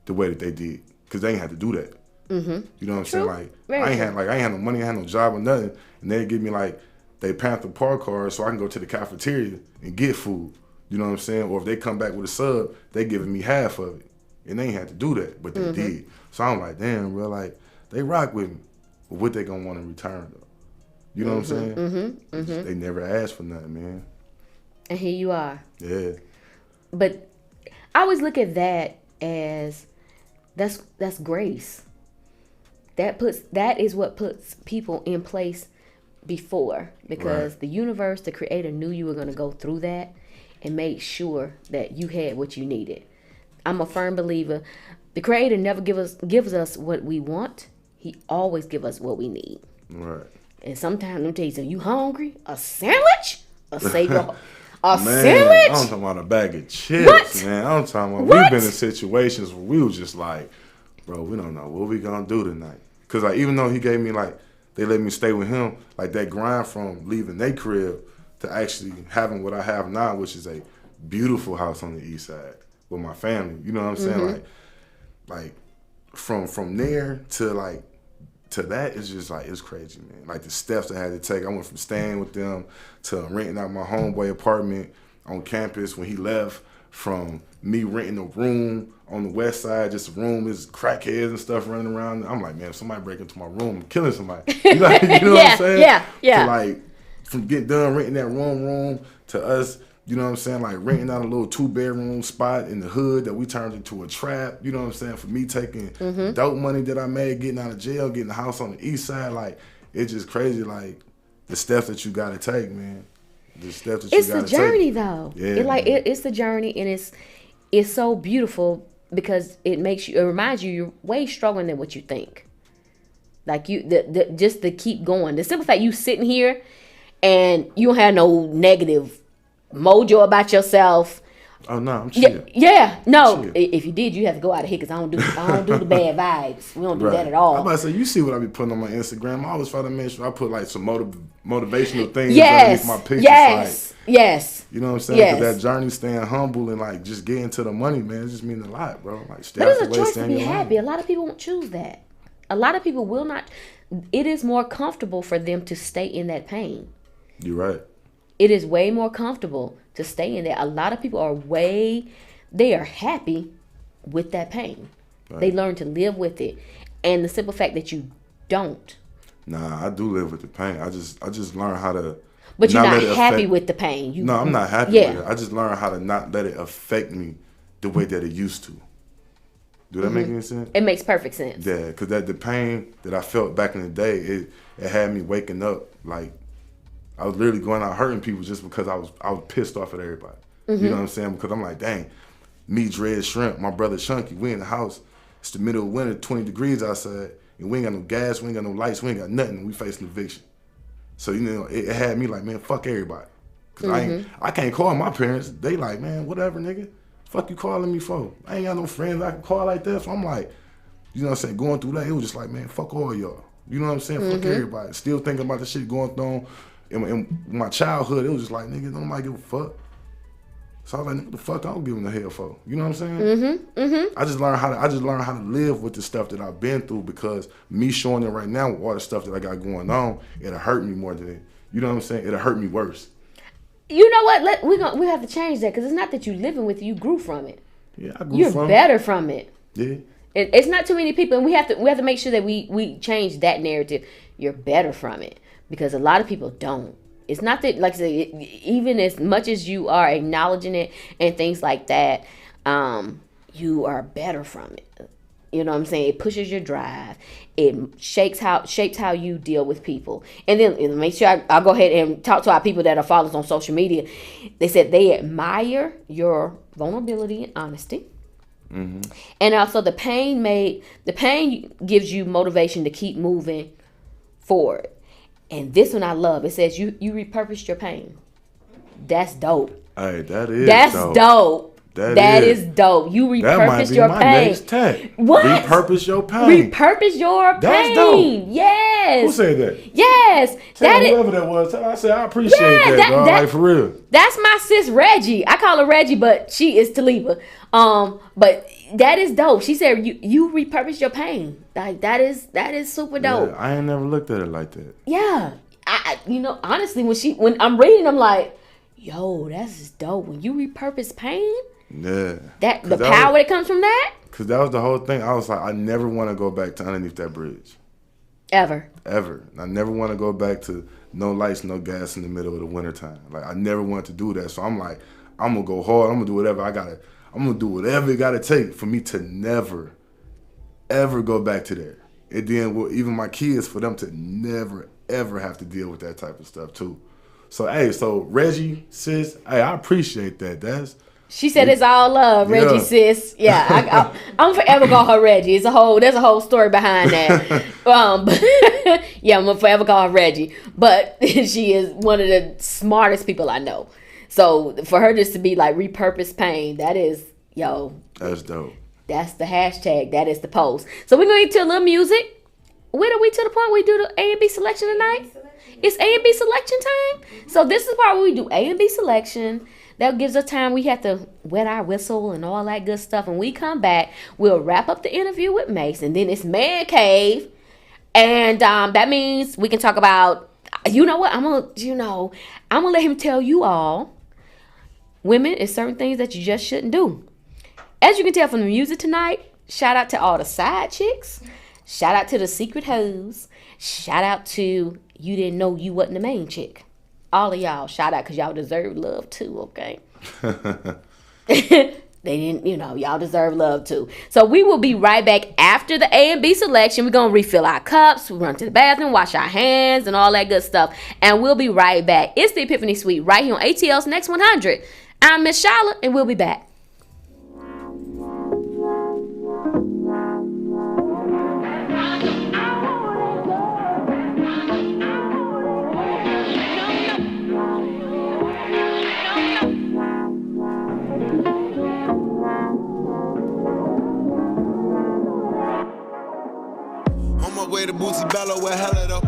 the way that they did. Because they ain't had to do that. You know what I'm saying? Like I ain't had no money, I had no job or nothing, and they give me like they Panther Park card so I can go to the cafeteria and get food. You know what I'm saying? Or if they come back with a sub, they giving me half of it, and they ain't had to do that, but they did. So I'm like, damn, bro, like they rock with me, but what they gonna want in return though? You know what I'm saying? They never asked for nothing, man. And here you are. Yeah. But I always look at that as that's grace. That is what puts people in place before, because the universe, the creator, knew you were going to go through that and made sure that you had what you needed. I'm a firm believer. The creator never gives us what we want. He always gives us what we need. Right. And sometimes them tell you, you hungry? A sandwich? A sandwich? I'm talking about a bag of chips, man. I'm talking about we've been in situations where we was just like, bro, we don't know what we gonna do tonight. Cause like even though he gave me like they let me stay with him, like that grind from leaving their crib to actually having what I have now, which is a beautiful house on the east side with my family. You know what I'm saying? Like from there to that, it's just like, it's crazy, man. Like the steps I had to take. I went from staying with them to renting out my homeboy apartment on campus when he left, from me renting a room on the west side, just a room, there's crackheads and stuff running around. I'm like, man, if somebody break into my room, I'm killing somebody. You know what I'm saying? Yeah. To like, from getting done renting that room to us, you know what I'm saying, like renting out a little 2-bedroom spot in the hood that we turned into a trap, you know what I'm saying, for me taking dope money that I made, getting out of jail, getting a house on the east side, like, it's just crazy, like, the steps that you gotta take, man. The steps that you gotta take. It's the journey, though. Yeah. It's the journey, and it's so beautiful because it reminds you you're way stronger than what you think. Like, just to keep going. The simple fact you sitting here and you don't have no negative mojo about yourself, Oh no, I'm chill. Yeah. No, Chill. if you did, you have to go out of here because I don't do the bad vibes. We don't do that at all. I'm about to say, you see what I be putting on my Instagram. I always try to make sure I put like some motivational things underneath my pictures. Yes. You know what I'm saying? Because that journey, staying humble and like just getting to the money, man, it just means a lot, bro. Like stay but out it's the a way, choice stay to in be your happy. lane. A lot of people won't choose that. A lot of people will not. It is more comfortable for them to stay in that pain. You're right. It is way more comfortable to stay in there. A lot of people they are happy with that pain. Right. They learn to live with it. And the simple fact that you don't. Nah, I do live with the pain. I just learn how to. But you're not happy with the pain. No, I'm not happy with it. I just learned how to not let it affect me the way that it used to. Do that make any sense? It makes perfect sense. Yeah, because the pain that I felt back in the day, it had me waking up like I was literally going out hurting people just because I was pissed off at everybody. You know what I'm saying? Because I'm like, dang, me, Dread, Shrimp, my brother Chunky, we in the house. It's the middle of winter, 20 degrees outside, and we ain't got no gas, we ain't got no lights, we ain't got nothing. We facing eviction. So, you know, it had me like, man, fuck everybody. Because I can't call my parents. They like, man, whatever, nigga. Fuck you calling me for? I ain't got no friends I can call like that. So I'm like, you know what I'm saying, going through that, it was just like, man, fuck all y'all. You know what I'm saying? Fuck everybody. Still thinking about the shit going on in my childhood. It was just like, nigga, nobody give a fuck. So I was like, nigga, the fuck I don't give them the hell for. You know what I'm saying? I just learned how to live with the stuff that I've been through, because me showing it right now with all the stuff that I got going on, it'll hurt me more than it. You know what I'm saying? It'll hurt me worse. You know what? We have to change that, because it's not that you living with it, you grew from it. Yeah, I grew You're from better from it. Yeah. It's not too many people, and we have to make sure that we change that narrative. You're better from it, because a lot of people don't. It's not that, like I said, even as much as you are acknowledging it and things like that, you are better from it. You know what I'm saying? It pushes your drive. It shapes how you deal with people. And then make sure I'll go ahead and talk to our people that are followers on social media. They said they admire your vulnerability and honesty. And also the pain gives you motivation to keep moving forward. And this one I love. It says you repurposed your pain. That's dope. Hey, that's dope. That is dope. You repurposed your pain. That might be my next tag. What? Repurpose your pain. Repurpose your pain. That's dope. Yes. Who said that? Yes. Tell whoever that was. I said I appreciate that, dog. Like for real. That's my sis Reggie. I call her Reggie, but she is Taliba. But that is dope. She said you repurpose your pain. Like that is super dope. Yeah, I ain't never looked at it like that. Yeah. I honestly when I'm reading, I'm like, yo, that's dope. When you repurpose pain. Yeah. The power that comes from that? Because that was the whole thing. I was like, I never want to go back to underneath that bridge. Ever. I never want to go back to no lights, no gas in the middle of the wintertime. Like, I never wanted to do that. So I'm like, I'm going to go hard. I'm going to do whatever I got to. I'm going to do whatever it got to take for me to never, ever go back to there. And then even my kids, for them to never, ever have to deal with that type of stuff too. So, hey, Reggie, sis, hey, I appreciate that. She said it's all love, Reggie, sis. Yeah, I'm forever call her Reggie. There's a whole story behind that. Yeah, I'm gonna forever call her Reggie. But she is one of the smartest people I know. So for her just to be like repurposed pain, that is, that's dope. That's the hashtag. That is the post. So we're gonna get to a little music. When are we to the point where we do the A and B selection tonight? It's A and B selection time. So this is the part where we do A and B selection. That gives us time. We have to wet our whistle and all that good stuff. And we come back, we'll wrap up the interview with Mace, and then it's Man Cave. And that means we can talk about, you know what? I'm gonna let him tell you all, women, is certain things that you just shouldn't do. As you can tell from the music tonight, shout out to all the side chicks. Shout out to the secret hoes. Shout out to you didn't know you wasn't the main chick. All of y'all, shout out, because y'all deserve love too, okay? They didn't, y'all deserve love too. So we will be right back after the A and B selection. We're going to refill our cups, we run to the bathroom, wash our hands, and all that good stuff. And we'll be right back. It's the Epiphany Suite right here on ATL's Next 100. I'm Ms.Shala, and we'll be back. my way to Bootsy Bello with hella though.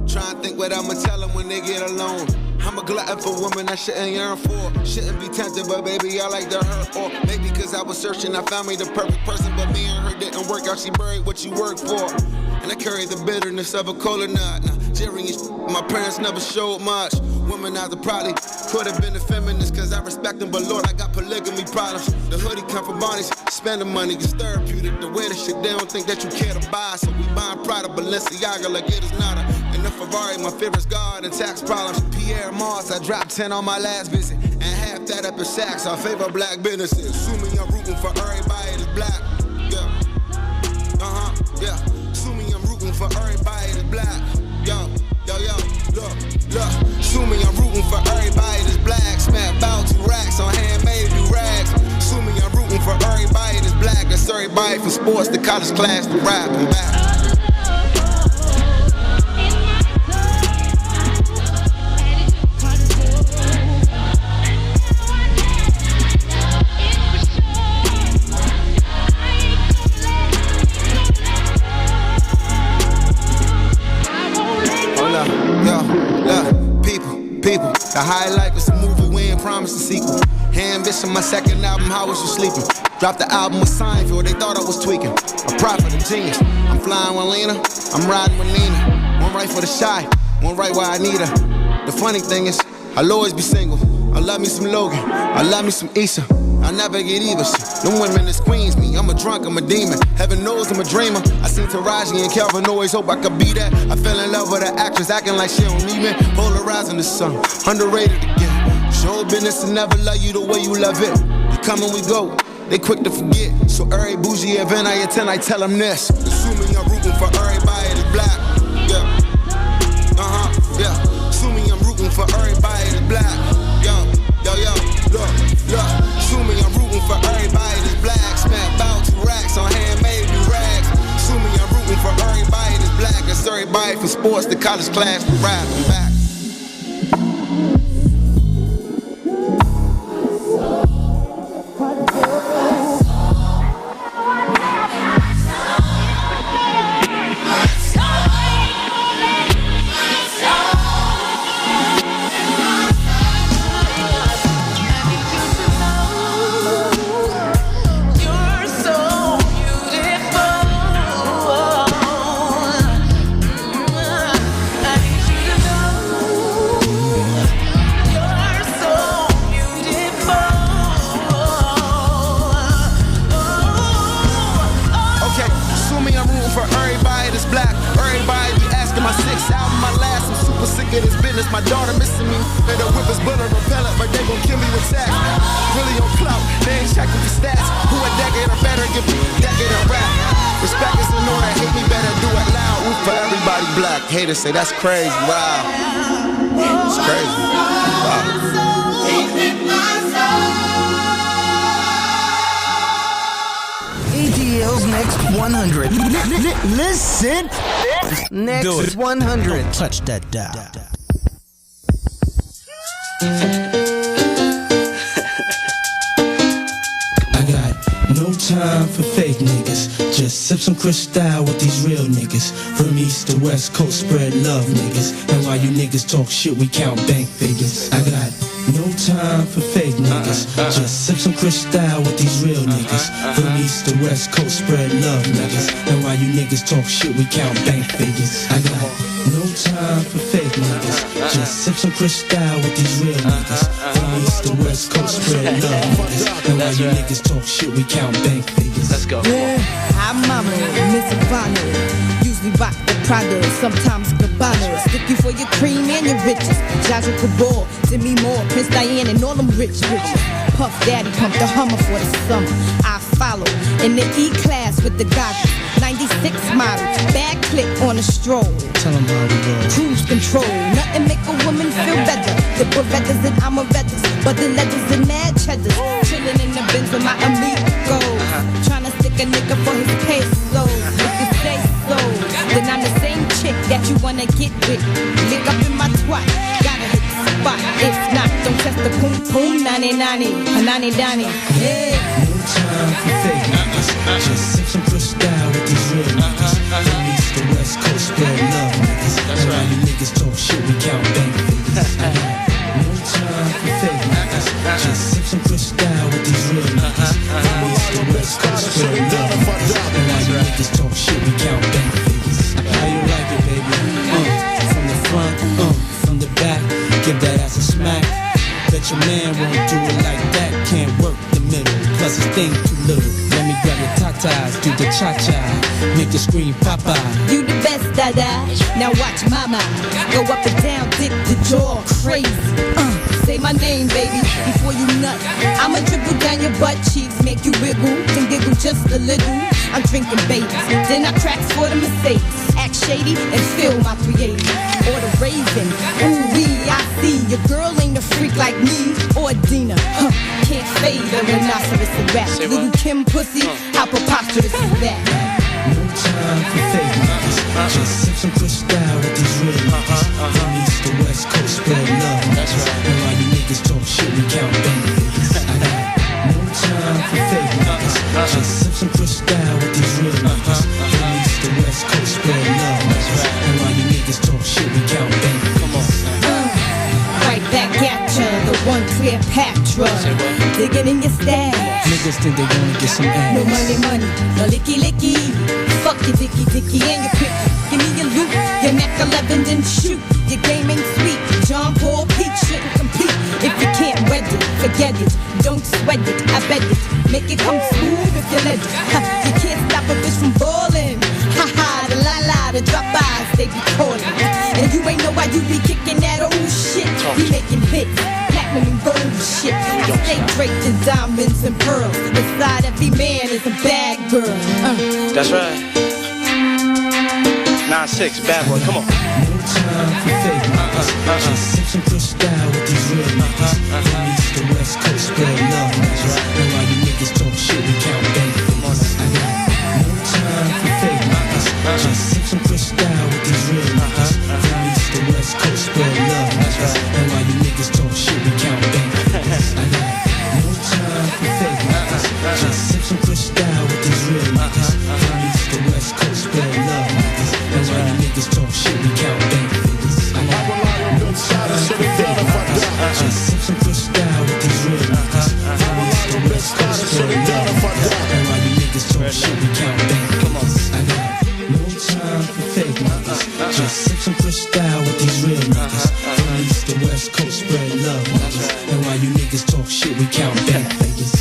Try and think what I'ma tell them when they get alone. I'm a glutton for women I shouldn't yearn for. Shouldn't be tempted, but baby, I like to hurt. Or maybe cause I was searching, I found me the perfect person, but me and her didn't work out. She buried what you worked for. And I carry the bitterness of a cola nut. Now, Jerry and my parents never showed much. Womanizer probably could have been a feminist, cause I respect them, but Lord, I got polygamy problems. The hoodie come from Bonnie's, spending money is therapeutic. The way the shit, they don't think that you care to buy. So we buying Prada, Balenciaga like it is nada. And the Ferrari, my favorite's God and tax problems. Pierre Mars, I dropped 10 on my last visit. And half that up in Saks, I favor black businesses. Assuming I'm rooting for everybody that's black. Yeah. Yeah. Assuming I'm rooting for everybody that's black. Yo, look. Assuming I'm rooting for everybody that's black. Smack about 2 racks on handmade new rags. Assuming I'm rooting for everybody that's black. That's everybody from sports to college class to rap and back. People, the highlight was a movie, we ain't promised a sequel. Ambition, my second album, how was you sleeping? Dropped the album with Seinfeld, they thought I was tweaking. A prophet, a genius. I'm flying with Lena, I'm riding with Nina. One right for the shy, one right where I need her. The funny thing is, I'll always be single. I love me some Logan, I love me some Issa. I never get either shit. Them women that squeeze me. I'm a drunk, I'm a demon. Heaven knows I'm a dreamer. I seen Taraji and Calvin always hope I could be that. I fell in love with an actress acting like she don't need me. Polarizing the sun, underrated again. Show business and never love you the way you love it. We come and we go, they quick to forget. So every bougie event I attend, I tell them this. Assuming I'm rooting for everybody that's black. Yeah. Yeah. Assuming I'm rooting for everybody that's black. Yo, look. Assuming I'm rooting for everybody that's black. Spent about 2 racks on handmade new rags. Assuming I'm rooting for everybody that's black. That's everybody from sports to college class to rap and back. My daughter missing me, and the whippers bullet repellent, but they gon' kill me with sex. Really on clout, they ain't checking the stats. Who a decade or better, give me a decade of rap. Respect is in order, hate me better, do it loud. Root for everybody black. Haters say that's crazy, wow. It's crazy, wow. ATL's Next 100. Listen. Next 100. Don't touch that dial. I got no time for fake niggas. Just sip some Cristal with these real niggas. From east to west coast, spread love niggas. And while you niggas talk shit, we count bank figures. I got no time for fake niggas. Just sip some Cristal with these real niggas. From east to west coast, spread love niggas. And while you niggas talk shit, we count bank figures. I got no time for fake niggas. Just sip some Cristal with these real niggas. From east to west coast, spread love niggas. And while you niggas talk shit, we count bank figures. Let's go. Yeah, I'm mama, Miss Ivana. Usually rock the Prada, sometimes Gabbana. Stick you for your cream and your riches. Jaja Cabal, Demi Moore, Prince Diane, and all them rich riches. Puff Daddy pumped the Hummer for the summer. I follow in the E-class with the goggles. 96 model, bad click on a stroll. Tell them how we roll. Cruise control, nothing make a woman feel better. The Berettas and Amarettas, but the letters and mad cheddars. Chillin' in the Benz with my amigos. Tryna stick a nigga for his pesos. If you say so, then I'm the same chick that you wanna get with. Lick up in my twat, gotta hit the spot. If not, don't test the poom poom, nani nani, nani dani. Yeah. No time for fake niggas. Just sip some Cristal with these real niggas. From east to west coast. spread love, niggas. That's right. You niggas talk shit, we count bank figures. No time for fake niggas. Just sip some Cristal with these real niggas. From East to West Coast, spread love, niggas. And while you niggas talk shit, we count bank figures. How you like it, baby? From the front, from the back, give that ass a smack. Bet your man won't do it like that. Can't work the middle, plus his thing too little. Let me grab your tatas, do the cha-cha, make the scream papa. You the best, dada. Now watch mama go up and down, dip the jaw, crazy. Say my name, baby, before you nut. I'ma dribble down your butt cheeks, make you wiggle, then giggle just a little. I'm drinking babies, then I cracks for the Mercedes. Act shady and feel my creative. Or the raisin, ooh wee, I see. Your girl ain't a freak like me or Dina. Can't fade a rhinoceros and rap. Little Kim pussy, how preposterous is that? No time for fake niggas. Just sip some Cristal with these real niggas. From East to West Coast, spread love. That's right. And while you niggas talk shit, we count bank figures. No time for fake niggas. Just sip some Cristal with these real niggas. From East to West Coast, spread love. That's right. And while you niggas talk shit, we count bank figures. Come on. Right back at ya, the one Cleopatra. Digging in your stash. Niggas think they gonna get some ass. No money, no licky licky. Fuck your dicky dicky and your picky. Give me your loot, your Mac 11 then shoot. Your game ain't sweet. John Paul Pete shouldn't compete. If you can't wed it, forget it. Don't sweat it, I bet it. Make it come smooth if you let it. You can't stop a bitch from ballin'. Ha ha, the la, the drop eyes, they be calling. And you ain't know why you be kicking that old shit. You making hits, platinum and gold shit. I stay draped in diamonds and pearls. Beside every man is a bad girl. That's right. 9-6, bad boy, come on. No time for fake niggas. Just sip some Cristal with these real niggas. From East to West Coast, spread love, niggas. And while you niggas talk shit, we count bank figures. No time for fake niggas. Just sip some Cristal with these real niggas. From East to West Coast, spread love, niggas. And while you niggas talk shit, we count bank figures. No time for fake niggas. Just sip some Cristal with these real niggas. From East to West Coast, spread love, niggas. And while you niggas talk shit, we count bank figures. Just sip some Cristal with these real niggas. From East to West Coast, spread love, niggas. And while you niggas talk shit, we count bank figures. No time for fake niggas. Just sip some Cristal with these real niggas. From East to West Coast, spread love, niggas. And while you niggas talk shit, we count bank figures.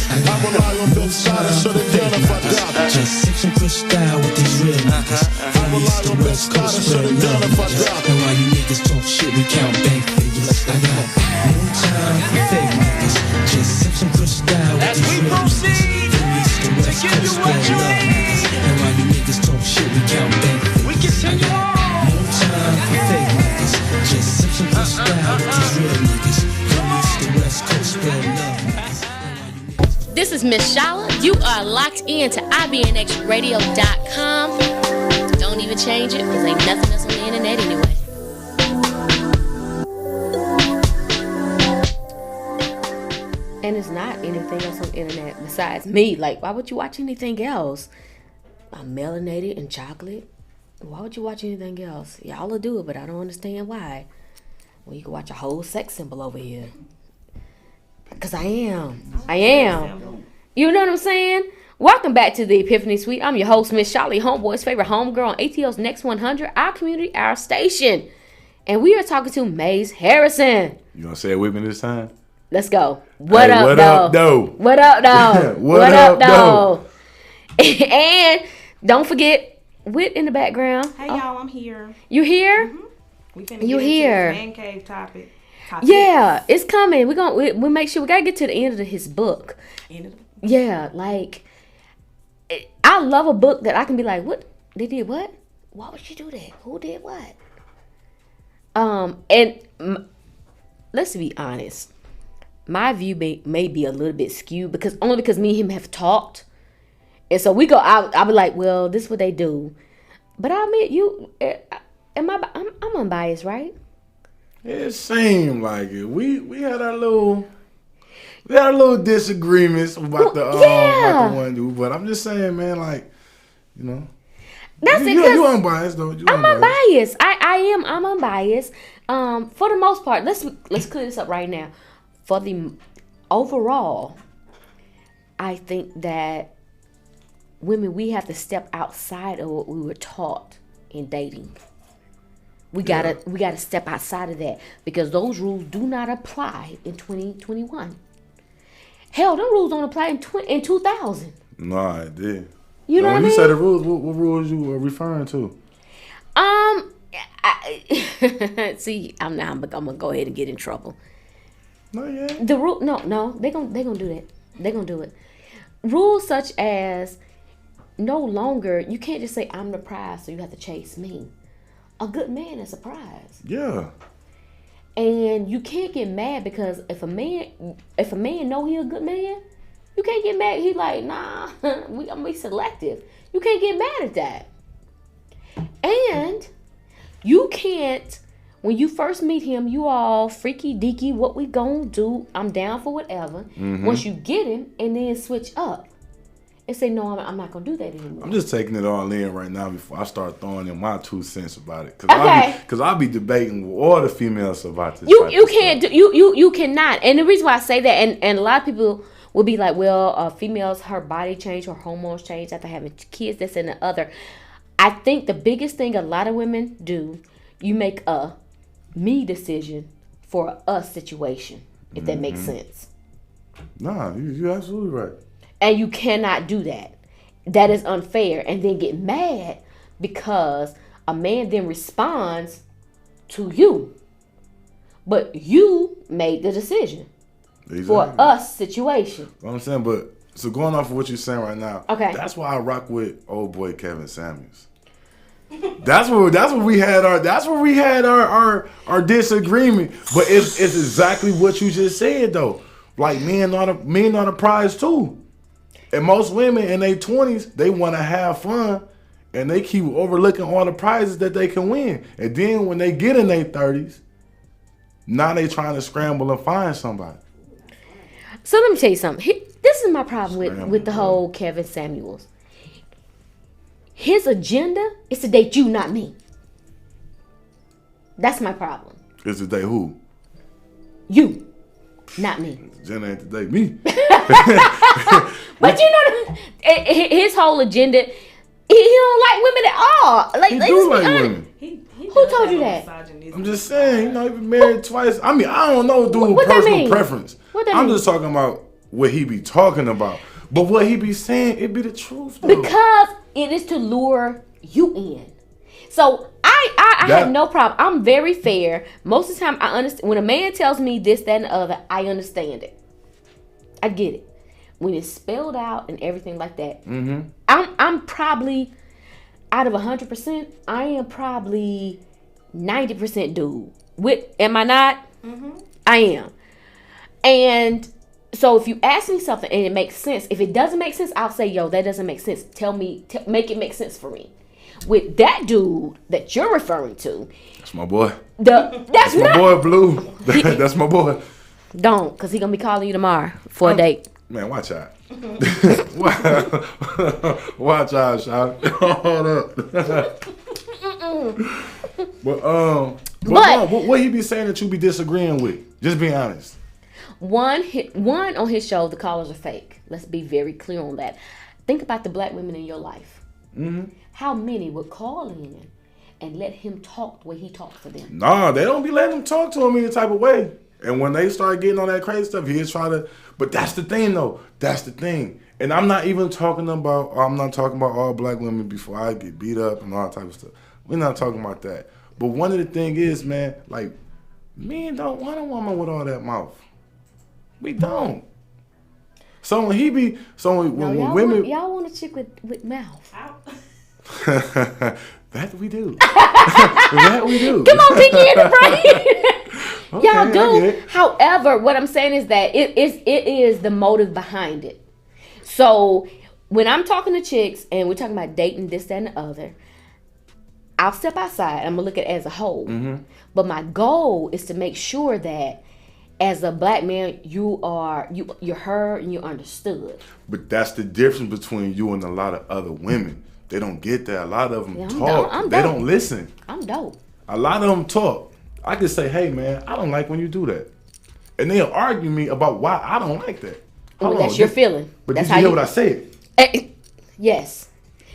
Just sip some Cristal with these real niggas. From East to West Coast, spread love, niggas. And while you niggas talk shit, we count bank figures. No time for fake niggas. Just sip some Cristal with these real niggas. From East to West Coast, spread love, niggas. And while you niggas talk shit, we count bank figures. No time for fake niggas. Just sip some Cristal with these real niggas. From East to West Coast, spread love, niggas. This is Ms.Shala. You are locked in to IBNXradio.com. Don't even change it, because ain't nothing else on the internet anyway. And it's not anything else on the internet besides me. Like, why would you watch anything else? I'm melanated and chocolate. Why would you watch anything else? Y'all will do it, but I don't understand why. Well, you can watch a whole sex symbol over here. Because I am. You know what I'm saying? Welcome back to the Epiphany Suite. I'm your host, Ms.Shala, homeboy's favorite homegirl on ATL's Next 100, our community, our station. And we are talking to Maze Harrison. You gonna say it with me this time? Let's go. What up, what though? up, though? What up, though? What up, though? And don't forget, Whit in the background. Hey, y'all, I'm here. You here? Mm-hmm. We finna You get here? into this man cave topic. Yeah, it's coming. We make sure we gotta get to the end of his book. Yeah, like I love a book that I can be like, what? They did what? Why would you do that? Who did what? Let's be honest. My view may be a little bit skewed because me and him have talked, and so we go. I'll be like, well, this is what they do, but I admit I'm unbiased, right? It seemed like it. We had our little disagreements about the one dude, but I'm just saying, man, like, you know. That's it. You unbiased though. I'm unbiased. I'm unbiased. For the most part, let's clear this up right now. For the overall, I think that women, we have to step outside of what we were taught in dating. We gotta step outside of that because those rules do not apply in 2021. Hell, them rules don't apply in 2000. Nah, it did. You know what I mean? When you say the rules, what rules you were referring to? See, I'm gonna go ahead and get in trouble. No, yeah. The rule, no, they gonna do that. They gonna do it. Rules such as no longer, you can't just say I'm the prize, so you have to chase me. A good man is a prize. Yeah. And you can't get mad because if a man know he a good man, you can't get mad. He like, nah, I'm gonna be selective. You can't get mad at that. And you can't, when you first meet him, you all freaky deaky, what we gonna do? I'm down for whatever. Mm-hmm. Once you get him and then switch up and say, no, I'm not gonna do that anymore. I'm just taking it all in right now before I start throwing in my 2 cents about it. Because I'll be debating with all the females about this. You can't do, you cannot. And the reason why I say that, and a lot of people will be like, well, females, her body change, her hormones change after having kids, this and the other. I think the biggest thing a lot of women do, you make a me decision for a us situation, if that makes sense. Nah, you're absolutely right. And you cannot do that. That is unfair. And then get mad because a man then responds to you. But you made the decision for us situation. What I'm saying, but so going off of what you're saying right now, okay, that's why I rock with old boy Kevin Samuels. That's where we had our disagreement. But it's exactly what you just said though. Like men are the prize too. And most women in their 20s, they want to have fun and they keep overlooking all the prizes that they can win. And then when they get in their 30s, now they trying to scramble and find somebody. So let me tell you something. This is my problem with the whole Kevin Samuels. His agenda is to date you, not me. That's my problem. Is to date who? You, not me. Agenda ain't to date me. But you know, his whole agenda, he don't like women at all. Like, he do like women. Who told you that? I'm just saying, he been married twice. I mean, I don't know dude's personal preference. I'm just talking about what he be talking about. But what he be saying, it be the truth though. Because it is to lure you in. So I have no problem. I'm very fair. Most of the time I understand. When a man tells me this, that, and the other, I understand it. I get it. When it's spelled out and everything like that, I'm probably, out of 100%, I am probably 90% dude. Am I not? I am. And so if you ask me something and it makes sense, if it doesn't make sense, I'll say, yo, that doesn't make sense. Tell me, make it make sense for me. With that dude that you're referring to, that's my boy. That's my boy, Blue. That's my boy. Don't, because he going to be calling you tomorrow for a date. Man, watch out. Watch out, Shala. Hold up. But what he be saying that you be disagreeing with? Just be honest. One on his show, the callers are fake. Let's be very clear on that. Think about the black women in your life. How many would call in and let him talk the way he talks to them? Nah, they don't be letting him talk to him any type of way. And when they start getting on that crazy stuff, he's trying to. But that's the thing, though. That's the thing. And I'm not talking about all black women before I get beat up and all that type of stuff. We're not talking about that. But one of the things is, man, like, men don't want a woman with all that mouth. We don't. So when when women, y'all want a chick with mouth. That we do. That we do. Come on, Pinky in the brain. Okay, y'all do. However, what I'm saying is that it is the motive behind it. So when I'm talking to chicks and we're talking about dating this, that, and the other, I'll step outside. I'm gonna look at it as a whole. But my goal is to make sure that as a black man, you're heard and you're understood. But that's the difference between you and a lot of other women. They don't get that. A lot of them Yeah, talk. They don't listen. I'm dope. A lot of them talk. I can say, hey, man, I don't like when you do that. And they'll argue me about why I don't like that. Well, that's your feeling. But that's did you hear what I said? Yes.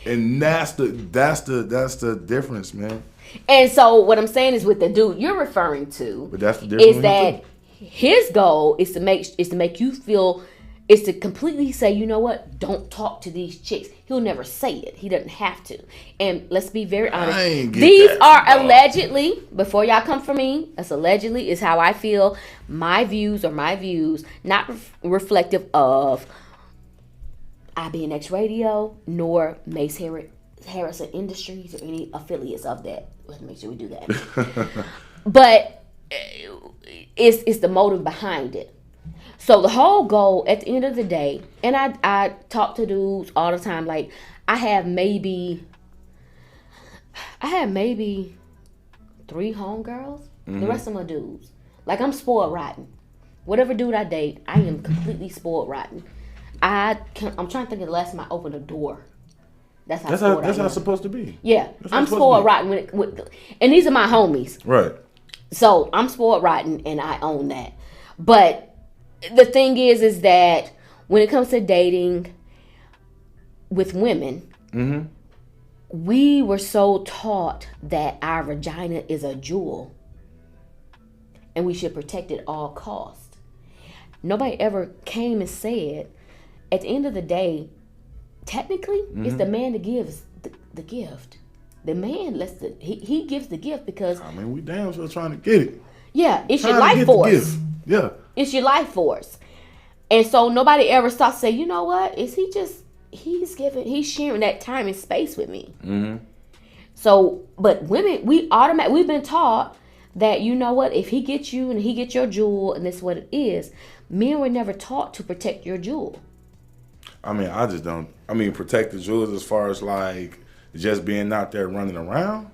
And that's the difference, man. And so what I'm saying is with the dude you're referring to, but that's the difference is that his goal is to make you feel, is to completely say, you know what, don't talk to these chicks. He'll never say it. He doesn't have to. And let's be very honest. These are allegedly, before y'all come for me, that's allegedly is how I feel. My views are my views, not reflective of IBNX Radio nor Mace Harrison Industries or any affiliates of that. Let's make sure we do that. But it's the motive behind it. So the whole goal at the end of the day, and I talk to dudes all the time. Like I have maybe 3 homegirls. The rest of them are dudes. Like I'm spoiled rotten. Whatever dude I date, I am completely spoiled rotten. I'm trying to think of the last time I opened a door. That's how it's supposed to be. Yeah, I'm spoiled rotten and these are my homies. Right. So I'm spoiled rotten, and I own that. But the thing is that when it comes to dating with women, we were so taught that our vagina is a jewel, and we should protect it at all costs. Nobody ever came and said, at the end of the day, technically, it's the man that gives the gift. The man he gives the gift because I mean we damn sure trying to get it. Yeah, it's your life force. Yeah, it's your life force, and so nobody ever stops to say, you know what? Is he's sharing that time and space with me. So, but women, we've been taught that, you know what? If he gets you and he gets your jewel, and this is what it is. Men were never taught to protect your jewel. I mean, I just don't. I mean, protect the jewels as far as like just being out there running around.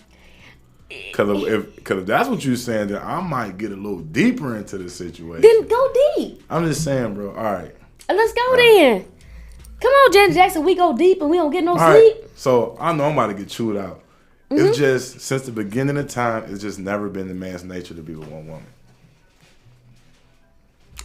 Because if that's what you're saying, then I might get a little deeper into the situation. Then go deep. I'm just saying, bro. All right. Let's go then. Come on, Janet Jackson. We go deep and we don't get no sleep. Right. So I know I'm about to get chewed out. It's just since the beginning of time, it's just never been the man's nature to be with one woman.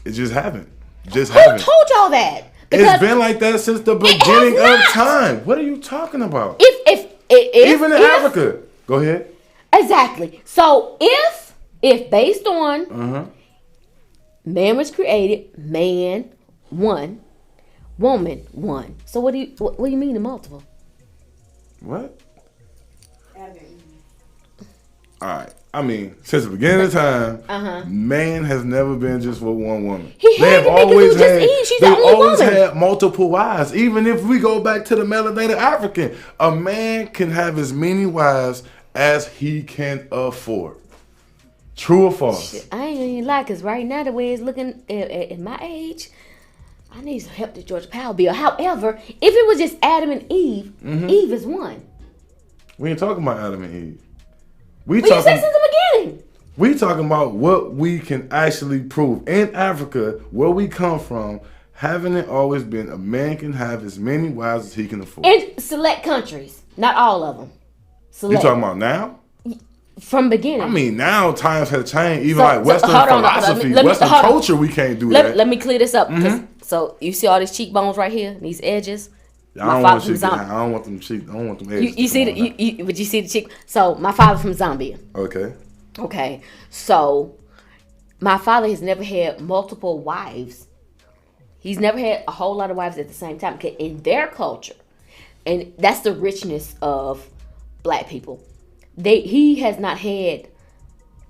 It just haven't. Who told y'all that? It's been like that since the beginning of time. What are you talking about? If even in Africa. Go ahead. Exactly. So if based on man was created, man one, woman one. So what do you mean the multiple? What? All right. I mean, since the beginning of time, man has never been just with one woman. They have always had multiple wives. Even if we go back to the melanated African, a man can have as many wives as he can afford. True or false? Shit, I ain't even lie, because right now the way it's looking at my age, I need some help to George Powell bill. However, if it was just Adam and Eve, Eve is one. We ain't talking about Adam and Eve. You said since the beginning. We talking about what we can actually prove. In Africa, where we come from, haven't it always been a man can have as many wives as he can afford? In select countries, not all of them. Select. You talking about now? From beginning. I mean, now times have changed. Even like Western philosophy, Western culture, we can't do that. Let me clear this up. So you see all these cheekbones right here, these edges. I don't want them cheek. I don't want them edges. You see but you see the cheek. So my father from Zambia. Okay. So my father has never had multiple wives. He's never had a whole lot of wives at the same time. In their culture, and that's the richness of black people. He has not had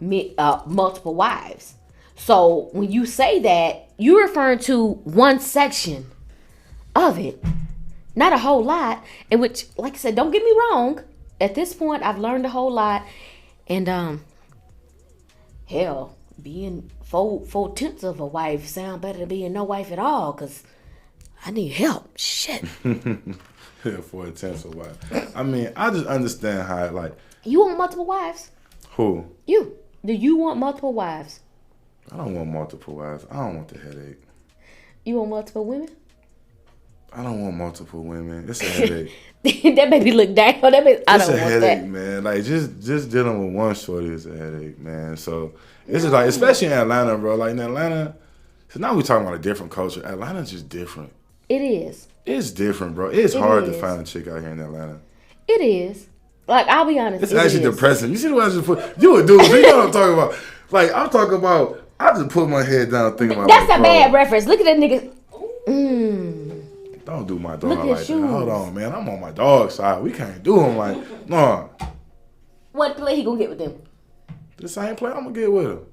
multiple wives. So when you say that, you're referring to one section of it. Not a whole lot, in which, like I said, don't get me wrong. At this point, I've learned a whole lot, and hell, being 4/10 of a wife sound better than being no wife at all. Cause I need help. Shit. 4/10 of a wife. I mean, I just understand how like. You want multiple wives? Who? You. Do you want multiple wives? I don't want multiple wives. I don't want the headache. You want multiple women? I don't want multiple women. It's a headache. That baby look down. That baby, I don't It's a want headache, that. man. Like just dealing with one shorty is a headache, man. So it's just like, especially in Atlanta, bro. Like in Atlanta, so now we talking about a different culture. Atlanta's just different. It is. It's different, bro. It's It hard to is. find a chick out here in Atlanta. It is. Like, I'll be honest. It's it actually is. depressing. You see what I just put? You a dude. So you know what I'm talking about. Like, I'm talking about, I just put my head down thinking about That's like, a bro, bad reference. Look at that nigga. don't do my dog Look at like that. shoes. Hold on, man. I'm on my dog side. We can't do him like, no. What play he gonna get with them? The same play I'm going to get with him.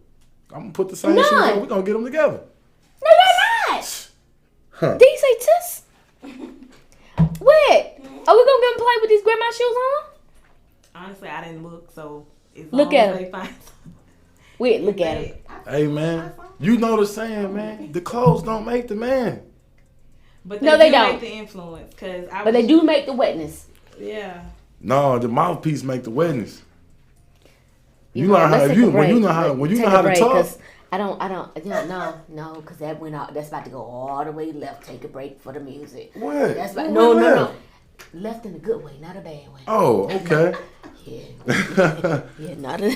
I'm going to put the same None. shoes on. We're going to get them together. No, you're not. Huh. Did he say tis? What? Are we gonna get him play with these grandma shoes on? Honestly, I didn't look, so as Look long at as him. they find Wait, look at him. Hey, man. You know the saying, man. The clothes don't make the man. But No, they do don't. make the influence, cause But they do make the wetness. Yeah. No, the mouthpiece make the wetness. You know, know how let's take a when you break. know how when you Take know a how to break, talk. 'cause no, because that went out. That's about to go all the way left. Take a break for the music. What? That's about, What no. left? Left in a good way, not a bad way. Oh, okay. Yeah, not a.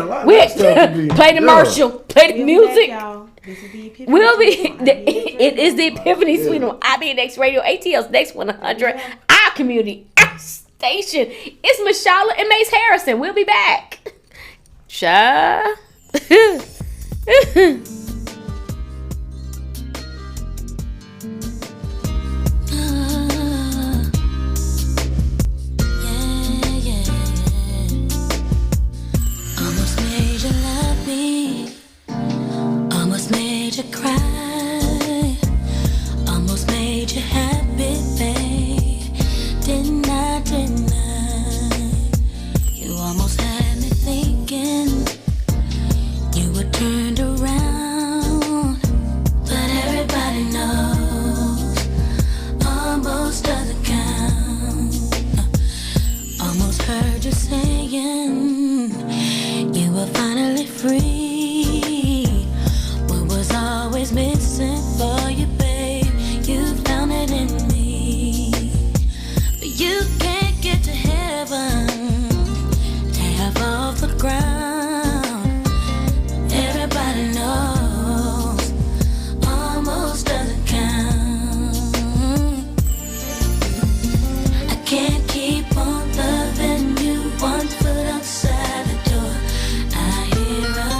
Lot of stuff to be- Play the yeah. commercial. Play the We'll be music. back, y'all. This is the Epiphany We'll Suite be. on IBS It is the Radio. Epiphany Suite on IBNX Radio, ATL's Next 100, our community, our station. It's Ms.Shala and Mace Harrison. We'll be back. Sha. Almost made you love me. Almost made you cry. Almost made you happy, babe. Didn't I? You almost had me thinking you were turned around. But everybody knows almost doesn't count. Almost heard you saying you were finally free. What was always missing for you, babe? You found it in me. But you can't get to heaven half off the ground. Everybody knows almost doesn't count. I can't keep on loving you, one foot outside the door. I hear a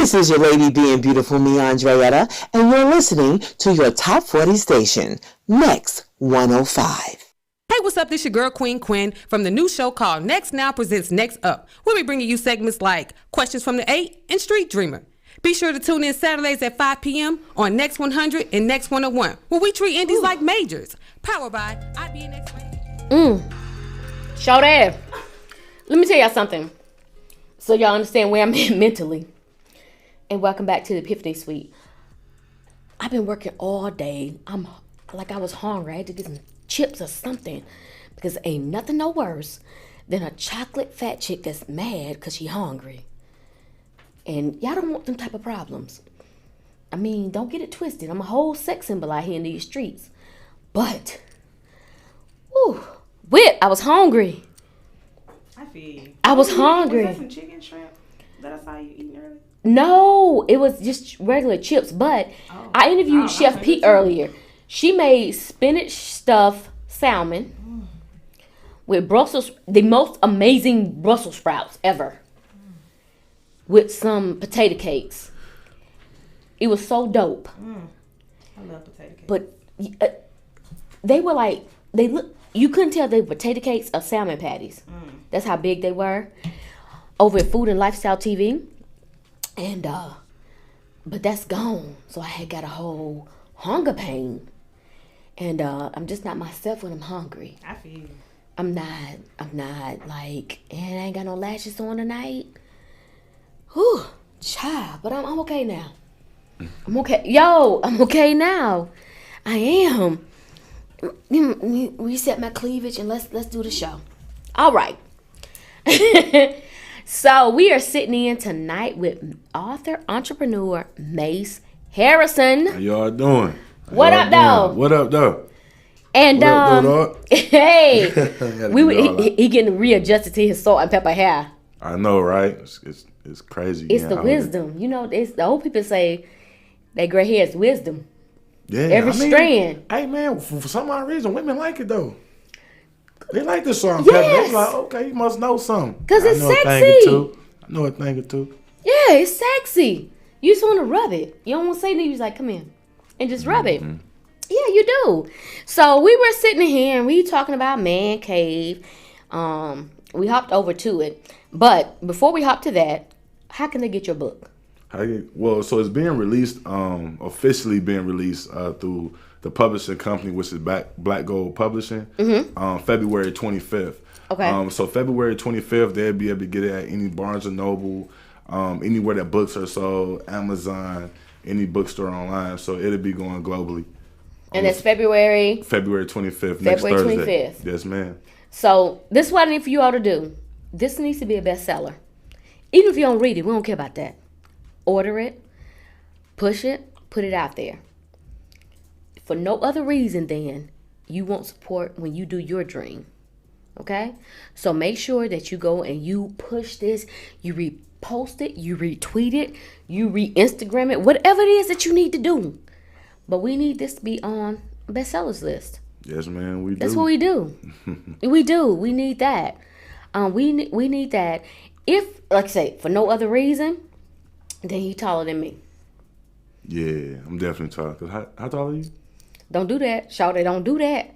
This is your lady being beautiful, me, Andreetta, and you're listening to your Top 40 station, Next 105. Hey, what's up? This your girl, Queen Quinn, from the new show called Next Now Presents Next Up. We'll be bringing you segments like Questions from the 8 and Street Dreamer. Be sure to tune in Saturdays at 5 p.m. on Next 100 and Next 101, where we treat indies like majors. Powered by IBNX Radio. Show that. Let me tell y'all something, so y'all understand where I'm at mentally. And welcome back to the Epiphany Suite. I've been working all day. I was hungry. I had to get some chips or something, because ain't nothing no worse than a chocolate fat chick that's mad because she hungry. And y'all don't want them type of problems. I mean, don't get it twisted. I'm a whole sex symbol out here in these streets. But, I was hungry. I feel you. I was hungry. Was that some chicken shrimp that I saw you eating earlier? No, it was just regular chips. But I interviewed Chef Pete earlier. She made spinach stuffed salmon with the most amazing Brussels sprouts ever, with some potato cakes. It was so dope. I love potato cakes. But they were like, you couldn't tell they were potato cakes or salmon patties. That's how big they were. Over at Food and Lifestyle TV. And, but that's gone. So I had got a whole hunger pain. And I'm just not myself when I'm hungry. I feel you. I'm not like, and I ain't got no lashes on tonight. Whew, child, but I'm okay now. I'm okay. Yo, I'm okay now. I am. Reset my cleavage and let's do the show. All right. So we are sitting in tonight with author, entrepreneur, Mace Harrison. How y'all doing? What up, though? What up, though? And what up, dog? hey, he getting readjusted to his salt and pepper hair. I know, right? It's crazy. It's the wisdom. You know, it's the old people say that gray hair is wisdom. Yeah, every strand. Hey, man, for some odd reason, women like it though. They like the salt and pepper. They like, okay, you must know something. Because it's sexy. I know a thing or two. Yeah, it's sexy. You just want to rub it. You don't want to say anything. You just like, come in and just rub it. Yeah, you do. So we were sitting here and we talking about man cave. We hopped over to it. But before we hop to that, how can they get your book? Well, so it's being released, officially being released through the publishing company, which is Black Gold Publishing, February 25th. Okay. So February 25th, they'll be able to get it at any Barnes & Noble, anywhere that books are sold, Amazon, any bookstore online. So it'll be going globally. And that's February 25th, next Thursday. 25th. Yes, ma'am. So this is what I need for you all to do. This needs to be a bestseller. Even if you don't read it, we don't care about that. Order it, push it, put it out there. For no other reason than you want support when you do your dream. Okay? So make sure that you go and you push this, you repost it, you retweet it, you re-Instagram it, whatever it is that you need to do. But we need this to be on a bestsellers list. Yes, man, we do. That's what we do. We do. We need that. We need that. If, like I say, for no other reason, then he taller than me. Yeah, I'm definitely taller. Cause how tall are you? Don't do that, Shawty. Don't do that.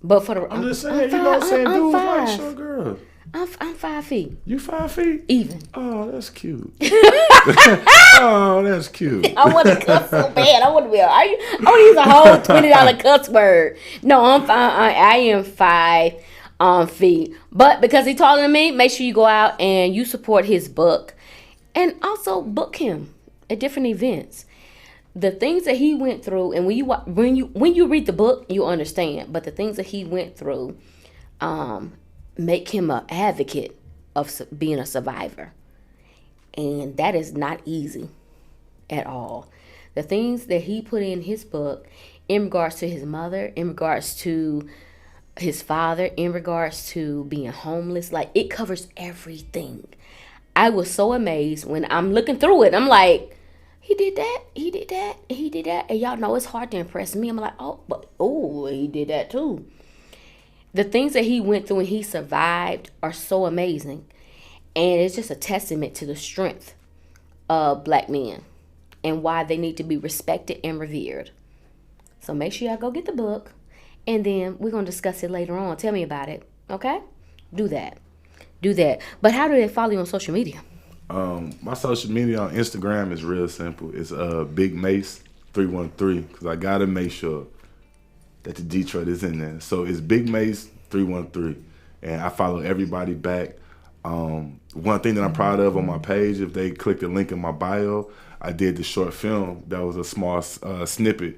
But for the I'm just saying, you know what I'm saying? Dudes like short girls. I'm 5 feet. You 5 feet? Even. Oh, that's cute. Oh, that's cute. I want to cuss so bad. I want to use a whole $20 cuss word. No, I am 5 feet. But because he's taller than me, make sure you go out and you support his book. And also book him at different events. The things that he went through, and when you read the book, you understand. But the things that he went through make him an advocate of being a survivor. And that is not easy at all. The things that he put in his book in regards to his mother, in regards to his father, in regards to being homeless, like it covers everything. I was so amazed when I'm looking through it. I'm like, he did that, he did that, he did that. And y'all know it's hard to impress me. I'm like, he did that too. The things that he went through and he survived are so amazing. And it's just a testament to the strength of black men and why they need to be respected and revered. So make sure y'all go get the book, and then we're going to discuss it later on. Tell me about it, okay? Do that. But how do they follow you on social media? My social media on Instagram is real simple. It's Big Mace 313 because I gotta make sure that the Detroit is in there. So it's Big Mace 313, and I follow everybody back. One thing that I'm proud of on my page, if they click the link in my bio, I did the short film that was a small snippet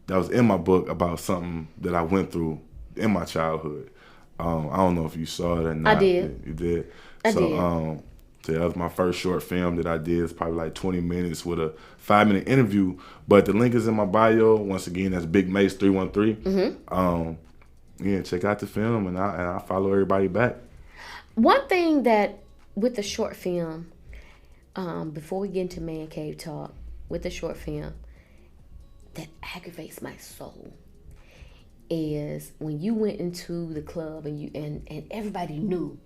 that was in my book about something that I went through in my childhood. I don't know if you saw it or not. I did. You did? I did. So that was my first short film that I did. It's probably like 20 minutes with a 5-minute interview. But the link is in my bio. Once again, that's Big Mace 313. Yeah, check out the film, and I follow everybody back. One thing that with the short film, before we get into Man Cave Talk, with the short film, that aggravates my soul is when you went into the club and everybody knew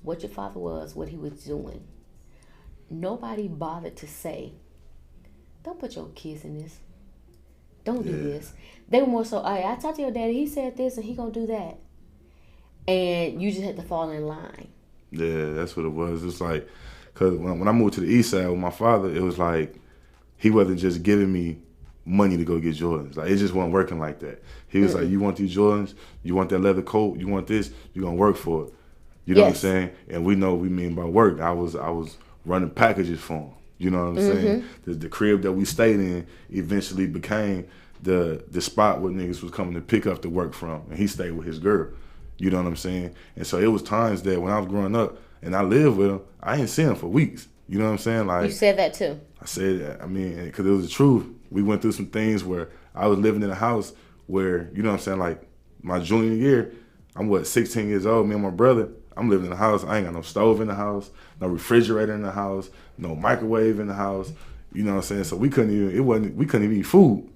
what your father was, what he was doing. Nobody bothered to say, don't put your kids in this. Don't do this. They were more so, I talked to your daddy, he said this and he gonna do that. And you just had to fall in line. Yeah, that's what it was. It's like, because when I moved to the east side with my father, it was like, he wasn't just giving me money to go get Jordans. Like, it just wasn't working like that. He was like, you want these Jordans? You want that leather coat? You want this? You're going to work for it. You know what I'm saying? And we know what we mean by work. I was running packages for him. You know what I'm saying? The crib that we stayed in eventually became the spot where niggas was coming to pick up the work from. And he stayed with his girl. You know what I'm saying? And so it was times that when I was growing up and I lived with him, I ain't seen him for weeks. You know what I'm saying? Like, you said that too. I said that. I mean, because it was the truth. We went through some things where I was living in a house where, you know what I'm saying, like my junior year, I'm 16 years old, me and my brother, I'm living in a house. I ain't got no stove in the house, no refrigerator in the house, no microwave in the house. You know what I'm saying? So we couldn't even eat food.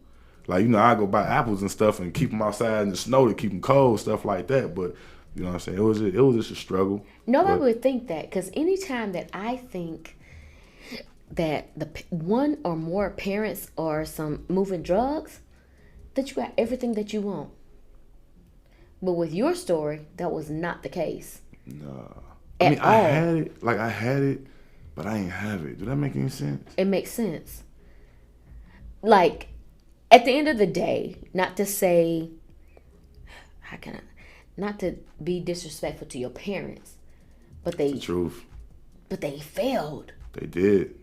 Like, you know, I go buy apples and stuff and keep them outside in the snow to keep them cold, stuff like that. But, you know what I'm saying? It was just a struggle. Nobody would think that, because anytime that I think that the one or more parents are some moving drugs, that you got everything that you want. But with your story, that was not the case. No. I mean, I had it, but I ain't have it. Do that make any sense? It makes sense. Like, at the end of the day, not to say, not to be disrespectful to your parents, but That's the truth. But they failed. They did.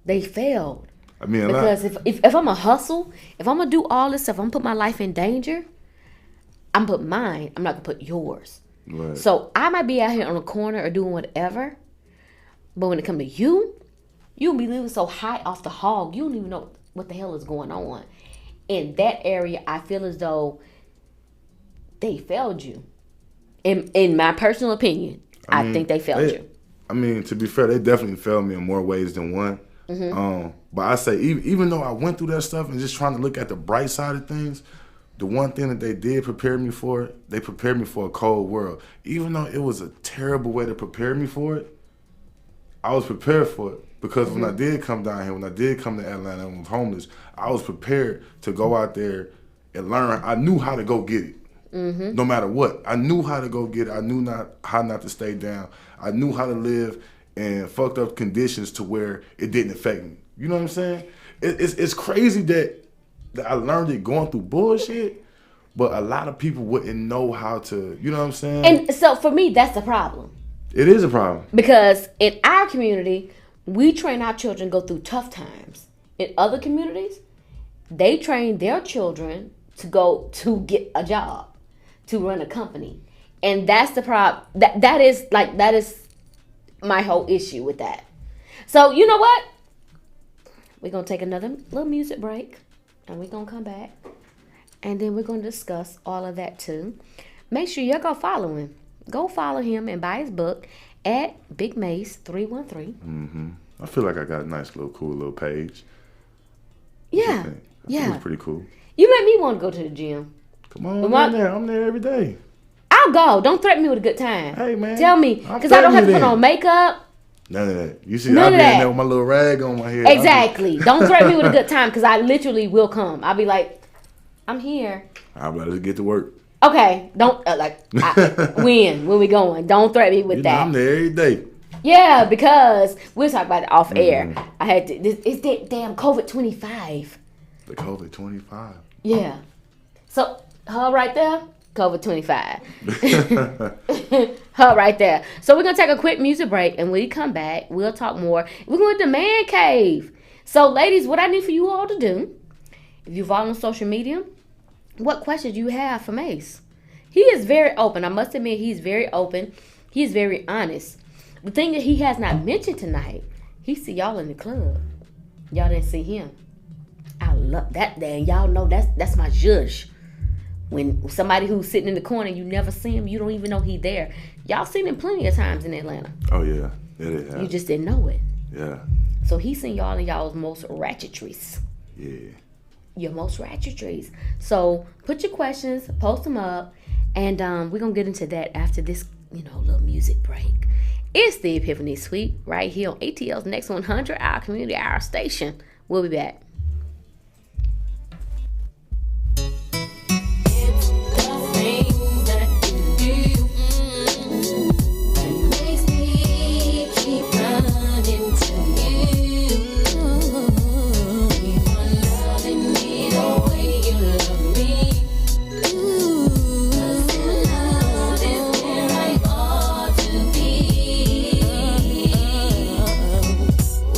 They failed. I mean, because if I'm a hustle, if I'm gonna do all this stuff, I'm gonna put my life in danger. I'm gonna put mine. I'm not gonna put yours. Right. So I might be out here on the corner or doing whatever, but when it comes to you'll be living so high off the hog, you don't even know what the hell is going on. In that area, I feel as though they failed you. In my personal opinion, I think they failed you. I mean, to be fair, they definitely failed me in more ways than one. But I say, even though I went through that stuff and just trying to look at the bright side of things, the one thing that they did prepare me for, they prepared me for a cold world. Even though it was a terrible way to prepare me for it, I was prepared for it. Because when I did come down here, when I did come to Atlanta and was homeless, I was prepared to go out there and learn. I knew how to go get it. No matter what. I knew how to go get it. I knew how not to stay down. I knew how to live in fucked up conditions to where it didn't affect me. You know what I'm saying? It's crazy that I learned it going through bullshit, but a lot of people wouldn't know how to, you know what I'm saying? And so for me, that's the problem. It is a problem. Because in our community, we train our children to go through tough times. In other communities, they train their children to go to get a job, to run a company. And that's the problem. That is my whole issue with that. So you know what? We're going to take another little music break. And we're going to come back. And then we're going to discuss all of that too. Make sure you go follow him. Go follow him and buy his book at Big Mace 313. I feel like I got a nice little cool little page. Yeah. I think it's pretty cool. You made me want to go to the gym. Come on, I'm there every day. I'll go. Don't threaten me with a good time. Hey, man. Tell me. Because I don't have to put on makeup. None of that. You see, None I of be that. in there with my little rag on my head. Exactly. Don't threaten me with a good time because I literally will come. I'll be like, I'm here. I'll be like, let's get to work. Okay. Don't when we going? Don't threaten me with that. I'm there every day. Yeah, because we'll talk about it off air. I had to. It's that damn COVID-25. The COVID-25. Yeah. So her right there, COVID-25. Her right there. So we're gonna take a quick music break, and when we come back, we'll talk more. We're going to the man cave. So, ladies, what I need for you all to do, if you follow on social media, what questions do you have for Mace? He is very open. I must admit, he's very open. He's very honest. The thing that he has not mentioned tonight, he see y'all in the club. Y'all didn't see him. I love that. And y'all know that's my judge. When somebody who's sitting in the corner, you never see him, you don't even know he there. Y'all seen him plenty of times in Atlanta. Oh yeah, it is. You just didn't know it. Yeah. So he seen y'all in y'all's most ratchetries. Yeah. Your most ratchetries. So put your questions, post them up, and we're gonna get into that after this, little music break. It's the Epiphany Suite right here on ATL's Next 100, our community, our station. We'll be back.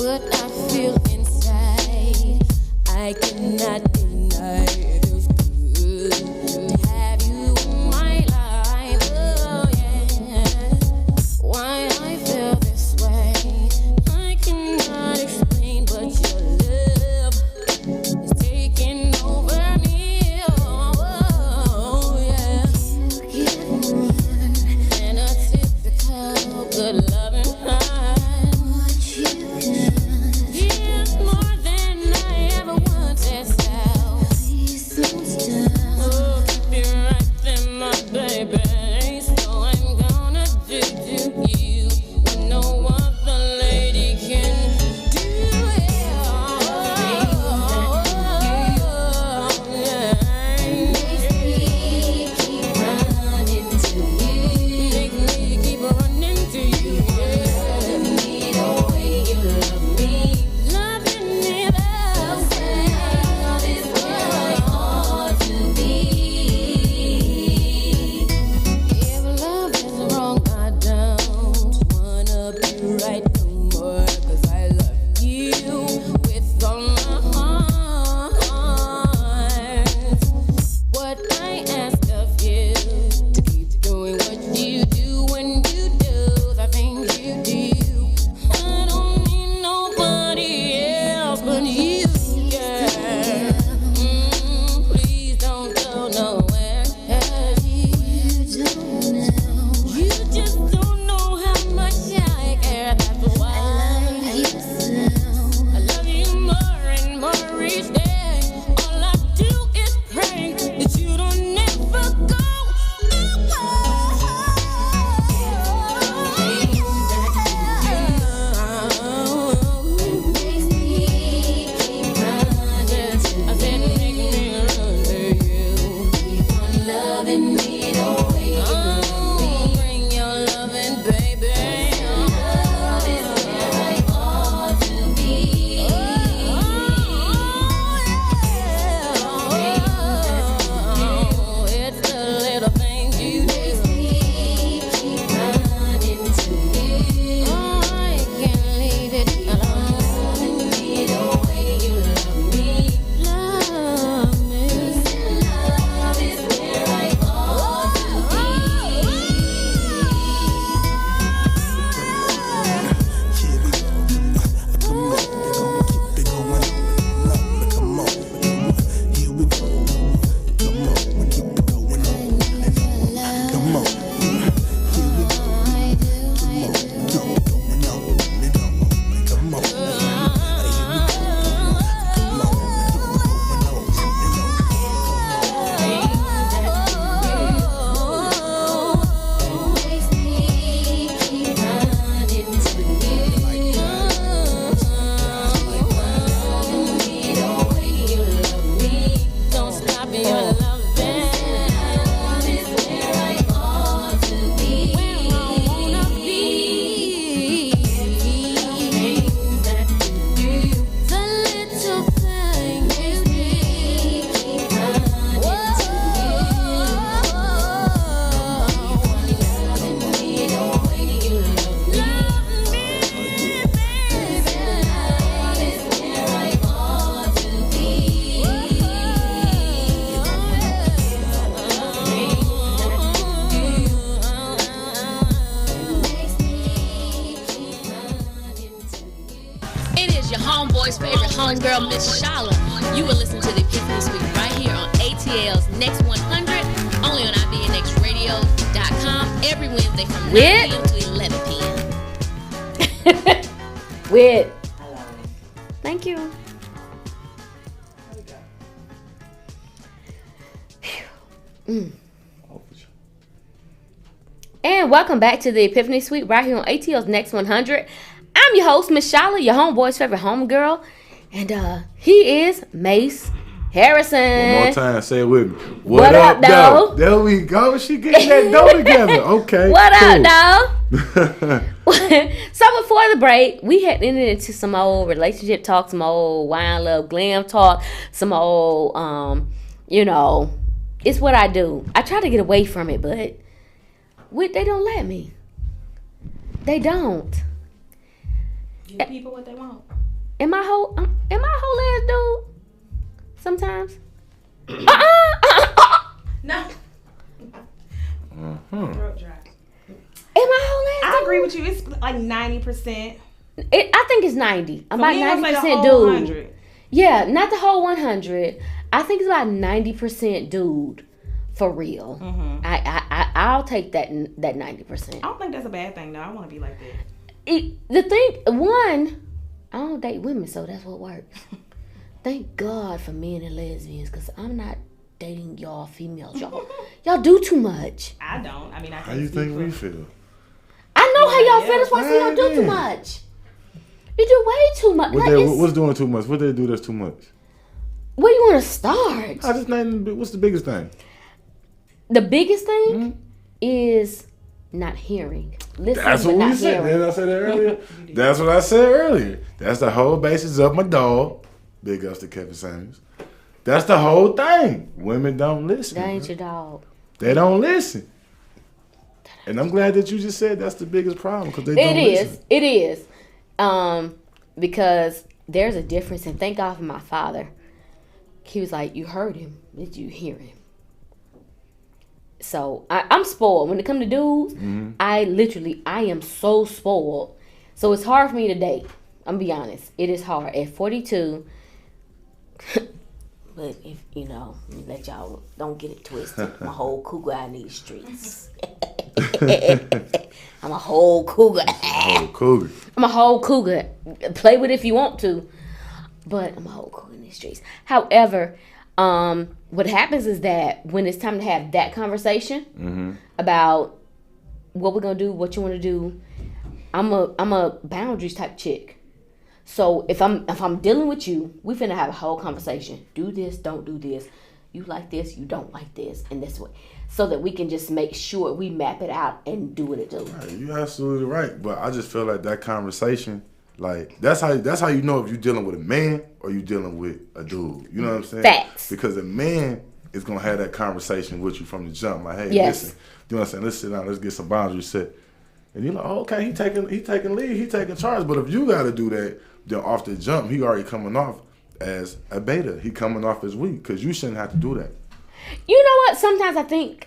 What I feel inside calling girl Ms.Shala. You will listen to the Epiphany Suite right here on ATL's Next 100, only on IBNXradio.com every Wednesday from 9 p.m. to 11 p.m. Wit. Thank you. And welcome back to the Epiphany Suite right here on ATL's Next 100. I'm your host, Ms.Shala, your homeboy's favorite homegirl. And he is Mace Harrison. One more time, say it with me. What up, though? There we go. She getting that dough together. Okay. What up, though? So before the break, we had entered into some old relationship talk, some old wine, love, glam talk, some old, it's what I do. I try to get away from it, but they don't let me. They don't. Give people what they want. Am I whole ass dude? Sometimes. No. Throat dry. Am I whole ass dude? I agree with you. It's like 90%. I think it's 90. I'm about 90% dude. 100. Yeah, not the whole 100. I think it's about 90% dude. For real. Mm-hmm. I'll take that 90%. I don't think that's a bad thing, though. I want to be like that. The thing, one, I don't date women, so that's what works. Thank God for men and lesbians, because I'm not dating y'all females. Y'all do too much. I don't. I mean, how you think we feel? I know how y'all feel. That's why I say y'all do too much. You do way too much. What's doing too much? What they do that's too much? Where you want to start? What's the biggest thing? The biggest thing is not hearing. Listen, that's what we said. Didn't I say that earlier? That's what I said earlier. That's the whole basis of my dog. Big ups to Kevin Samuels. That's the whole thing. Women don't listen. That ain't your dog. They don't listen. And I'm glad that you just said that's the biggest problem because they don't listen. It is. Because there's a difference. And thank God for my father. He was like, you heard him. Did you hear him? So I'm spoiled. When it comes to dudes, I am so spoiled. So it's hard for me to date. I'm gonna be honest. It is hard. At 42, but if let y'all don't get it twisted. I'm a whole cougar out in these streets. I'm a whole cougar. I'm a whole cougar. Play with it if you want to, but I'm a whole cougar in these streets. However, what happens is that when it's time to have that conversation about what we're gonna do, what you want to do, I'm a boundaries type chick. So if I'm dealing with you, we finna have a whole conversation. Do this, don't do this. You like this, you don't like this, and this way, so that we can just make sure we map it out and do what it do. Right, you're absolutely right, but I just feel like that conversation. Like that's how you know if you're dealing with a man or you're dealing with a dude. You know what I'm saying? Facts. Because a man is gonna have that conversation with you from the jump. Like, hey, listen, you know what I'm saying? Let's sit down, let's get some boundaries set. And you're like, oh, okay, he taking lead, he taking charge. But if you gotta do that, then off the jump, he already coming off as a beta. He coming off as weak because you shouldn't have to do that. You know what? Sometimes I think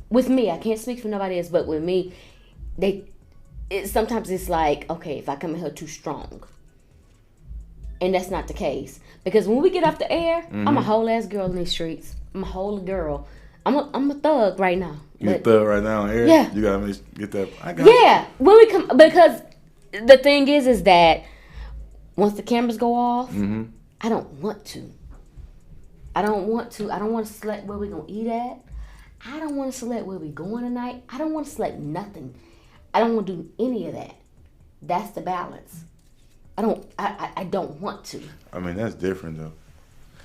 with me, I can't speak for nobody else, but with me, sometimes it's like, okay, if I come in here too strong. And that's not the case. Because when we get off the air, I'm a whole ass girl in these streets. I'm a whole girl. I'm a thug right now. You a thug right now on air? Yeah. You gotta get that. Yeah. When we come, because the thing is that once the cameras go off, I don't want to. I don't want to select where we're gonna eat at. I don't want to select where we're going tonight. I don't want to select nothing. I don't want to do any of that. That's the balance. I don't want to. I mean, that's different though.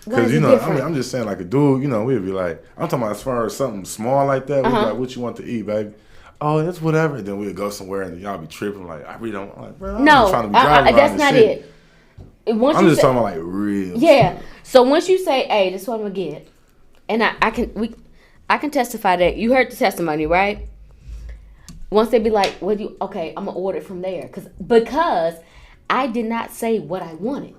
Because I'm just saying, like a dude, we'd be like, I'm talking about as far as something small like that. We'd be like, what you want to eat, baby? Oh, that's whatever. Then we'd go somewhere and y'all be tripping like, I really don't. I'm like, bro, I'm just trying to be driving that's not it. I'm just talking about like real. Yeah. So once you say, hey, this is what I'm gonna get, and I can testify that you heard the testimony, right? Once they be like, okay, I'm gonna order it from there, because I did not say what I wanted,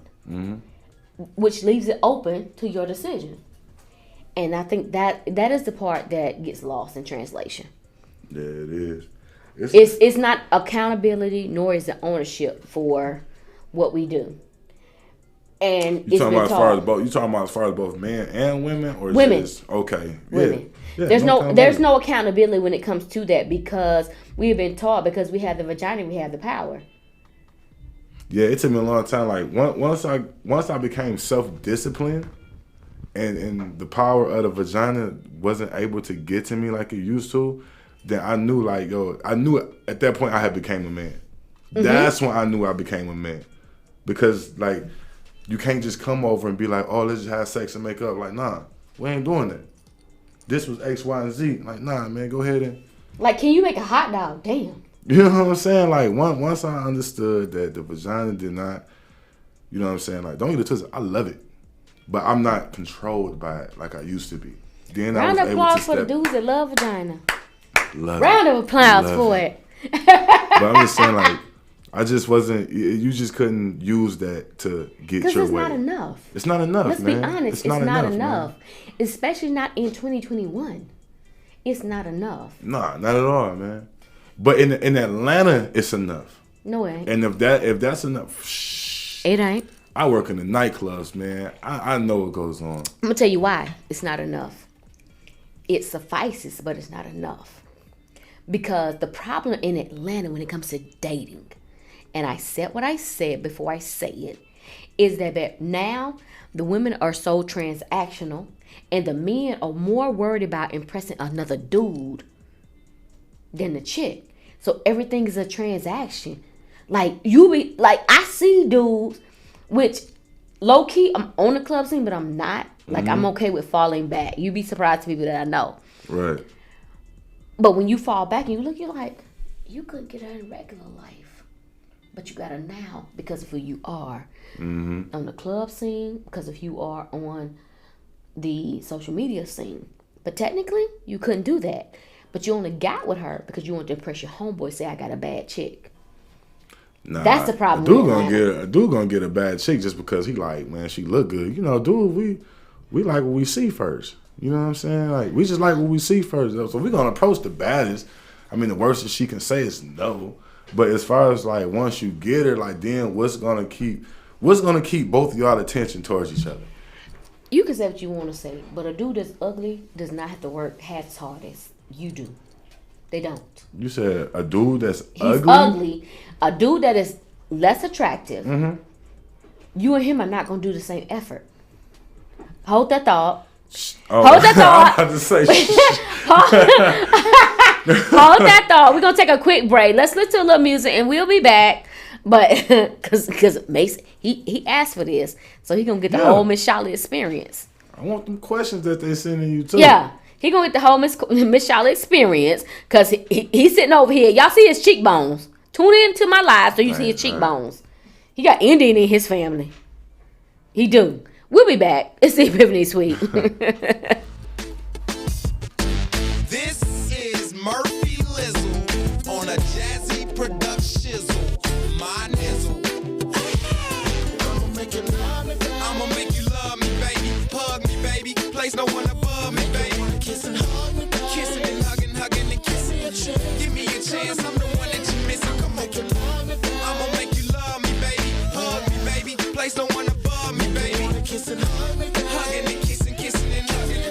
which leaves it open to your decision. And I think that is the part that gets lost in translation. Yeah, it is. It's not accountability, nor is it ownership for what we do. And you talking about as far as both? You talking about as far as both men and women, or women? Just, okay, women. Yeah, there's no accountability when it comes to that because we've been taught because we have the vagina, we have the power. Yeah, it took me a long time. Like once I became self-disciplined, and the power of the vagina wasn't able to get to me like it used to, then I knew at that point I had became a man. That's when I knew I became a man. Because like you can't just come over and be like, oh, let's just have sex and make up. Like, nah, we ain't doing that. This was X, Y, and Z. Like, nah, man, go ahead and like, can you make a hot dog? Damn. You know what I'm saying? Like once I understood that the vagina did not, you know what I'm saying? Like, don't get it twisted. I love it. But I'm not controlled by it like I used to be. Then Round I of was able applause to for the dudes that love vagina. Round of applause for it. But I'm just saying, like, I just wasn't. You just couldn't use that to get your way. Because it's not enough. It's not enough. Let's man. be honest. It's not enough. Man. Especially not in 2021. It's not enough. Nah, not at all, man. But in Atlanta, it's enough. No, it ain't. And if that's enough, it ain't. I work in the nightclubs, man. I know what goes on. I'm gonna tell you why it's not enough. It suffices, but it's not enough. Because the problem in Atlanta when it comes to dating, and I said what I said before I say it, is that now the women are so transactional and the men are more worried about impressing another dude than the chick. So everything is a transaction. Like I see dudes, which low key I'm on the club scene, but I'm not. Like I'm okay with falling back. You'd be surprised to people that I know. Right. But when you fall back and you look, you're like, you couldn't get her in regular life. But you got her now because of who you are. On the club scene, because of who you are on the social media scene. But technically, you couldn't do that. But you only got with her because you wanted to impress your homeboy, say, I got a bad chick. Nah, that's the problem. A dude gonna get a bad chick just because he like, man, she look good. You know, dude, we like what we see first. You know what I'm saying? Like, we just like what we see first. So we're gonna approach the baddest. I mean, the worst that she can say is no. But as far as like once you get her, like then what's gonna keep both of y'all attention towards each other? You can say what you want to say, but a dude that's ugly does not have to work half as hard as you do. They don't. You said a dude that's He's ugly. A dude that is less attractive. You and him are not gonna do the same effort. Hold that thought. Hold that thought. I was about to say. Hold that thought. We're gonna take a quick break. Let's listen to a little music and we'll be back. But because Mason, he asked for this, so he gonna get the whole Ms.Shala experience. I want them questions that they sending you too. Yeah, he gonna get the whole Ms.Shala experience because he's sitting over here. Y'all see his cheekbones. Tune in to my live so you see his cheekbones. He got Indian in his family. He do. We'll be back. It's the Epiphany Suite. This is Murphy Lizzle on a jazzy production. My nizzle. I'ma make you love me, baby. Hug me, baby. Place no one above me, baby. Kiss and hug me, baby. Kissing and hugging and kissing. Give me a chance, I'm the one that you're missing. Come on. I'ma make you love me, baby. Hug me, baby. Place no one above me, baby. Kiss and hug me, baby. Hugging and kissing and hugging.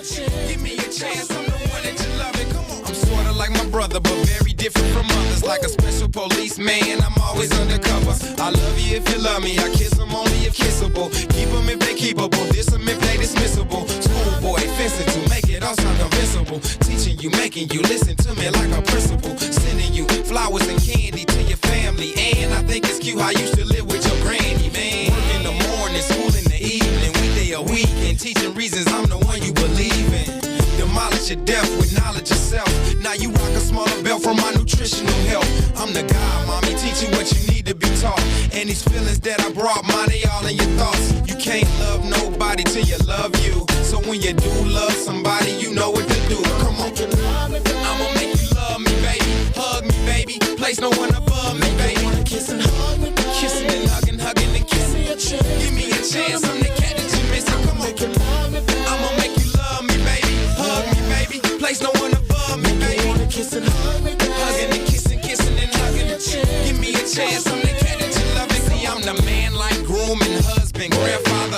Give me a chance, I'm the one that you love. Come on. I'm sorta like my brother, but very different from others. Like a special policeman, I'm always undercover. I love you if you love me. I kiss them only if kissable. Keep them if they keepable. Diss them if they dismissible. Schoolboy, fencing to make it all sound convincible. Teaching you, making you listen to me like a principal. Sending you flowers and candy to your family. And I think it's cute how you used to live with your granny, man. Work in the morning, school in the evening. Weekday a weekend. Teaching reasons I'm the one you believe in. Demolish your death with knowledge yourself. Now you rock a smaller belt from my nutritional health. I'm the guy, mommy, teach you what you need to be taught. And these feelings that I brought, mine, they all in your thoughts. You can't love nobody till you love you. So when you do love somebody, you know what to do. Come on. I'ma make you love me, baby. Hug me, baby. Place no one above me, baby. Kissing and hugging and kissing. Give me a chance, I'm the cat that you missing. Come on. I'ma make you love me, baby. Hug me, baby. Place no one above me, baby. Hugging and kissing and hugging. Give me a chance, I'm the cat that you love. See, I'm the man like groom and husband, grandfather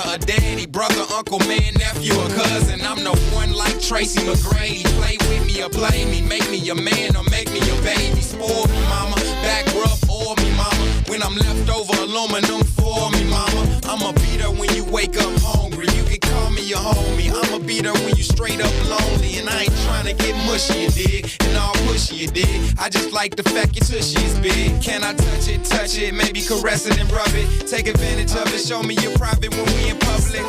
Tracy McGrady. Play with me or play me, make me your man or make me your baby. Spoil me, mama, back rub or me, mama. When I'm left over, aluminum for me, mama. I'ma beat her when you wake up hungry. You can call me your homie. I'ma beat her when you straight up lonely. And I ain't trying to get mushy, you dig? And all pushy, you dig? I just like the fact your tushy is big. Can I touch it, maybe caress it and rub it? Take advantage of it, show me your private when we in public.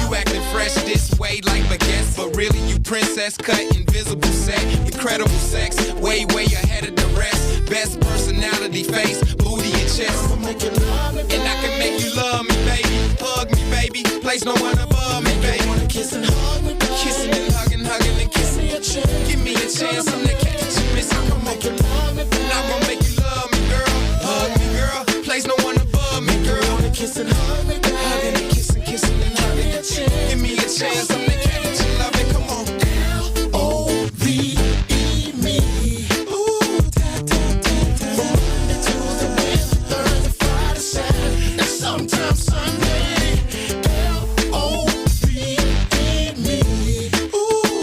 You acting fresh this way like baguettes, but really you princess cut, invisible set, incredible sex, way ahead of the rest. Best personality, face, booty and chest. And I can make you love me, baby. Hug me, baby. Place no one above me, baby. Kissing and hugging and kissing. Give me a chance, I'm the cat that you missing. Come on, and I'm gonna make you love me, girl. Hug me, girl. Place no one above me, girl. Kissing, hugging and kissing and hugging. Give me a chance, I'm the cat that you love it. Come on. L-O-V-E me. Ooh, from Monday to the Wednesday, Thursday, Friday, Saturday, and sometimes Sunday. L-O-V-E me. Ooh,